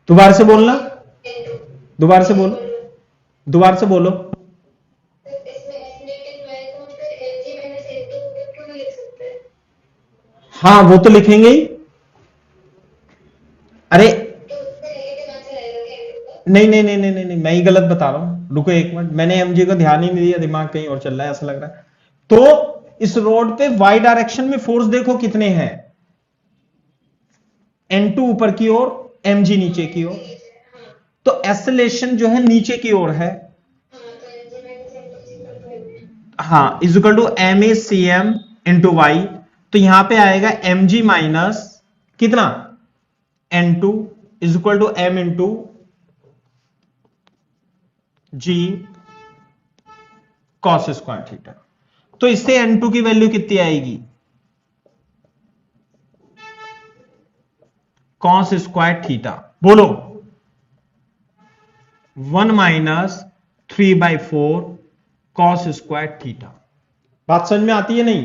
A: दोबारा से बोलना, दोबारा से बोलो, दोबारा से बोलो। हाँ वो तो लिखेंगे ही। अरे नहीं नहीं नहीं नहीं नहीं, मैं ही गलत बता रहा हूं, रुको एक मिनट, मैंने एमजी को ध्यान ही नहीं दिया, दिमाग कहीं और चल रहा है ऐसा लग रहा है। तो इस रोड पे वाई डायरेक्शन में फोर्स देखो कितने हैं, N2 ऊपर की ओर, mg नीचे की ओर। तो एक्सेलरेशन जो है नीचे की ओर है। हाँ, is equal to m a c m into y. तो यहां पे आएगा mg माइनस कितना, N2 is equal to m into g cos square theta. तो इससे N2 की वैल्यू कितनी आएगी? कॉस स्क्वायर थीटा, बोलो 1 माइनस 3/4 कॉस स्क्वायर थीटा। बात समझ में आती है नहीं?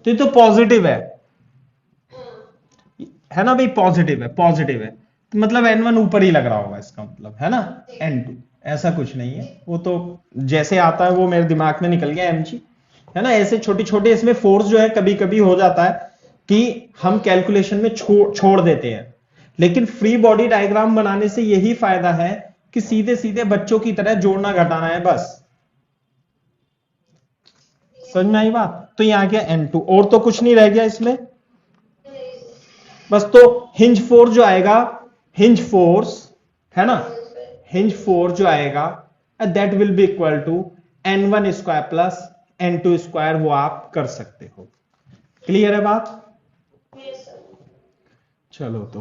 A: तो ये तो पॉजिटिव है ना भाई, पॉजिटिव है, पॉजिटिव है। तो मतलब N1 ऊपर ही लग रहा होगा इसका मतलब, है ना। N2 ऐसा कुछ नहीं है, वो तो जैसे आता है वो मेरे दिमाग में निकल गया mg, है ना। ऐसे छोटे छोटे इसमें फोर्स जो है कभी कभी हो जाता है कि हम कैलकुलेशन में छोड़ देते हैं, लेकिन फ्री बॉडी डायग्राम बनाने से यही फायदा है कि सीधे सीधे बच्चों की तरह जोड़ना घटाना है बस। समझ में आई बात? तो यहां क्या N2, और तो कुछ नहीं रह गया इसमें बस। तो हिंज फोर्स जो आएगा, हिंज फोर्स है ना, हिंज फोर्स जो आएगा that will be equal to N1 square plus N2 square, वो आप कर सकते हो। क्लियर है बात? चलो तो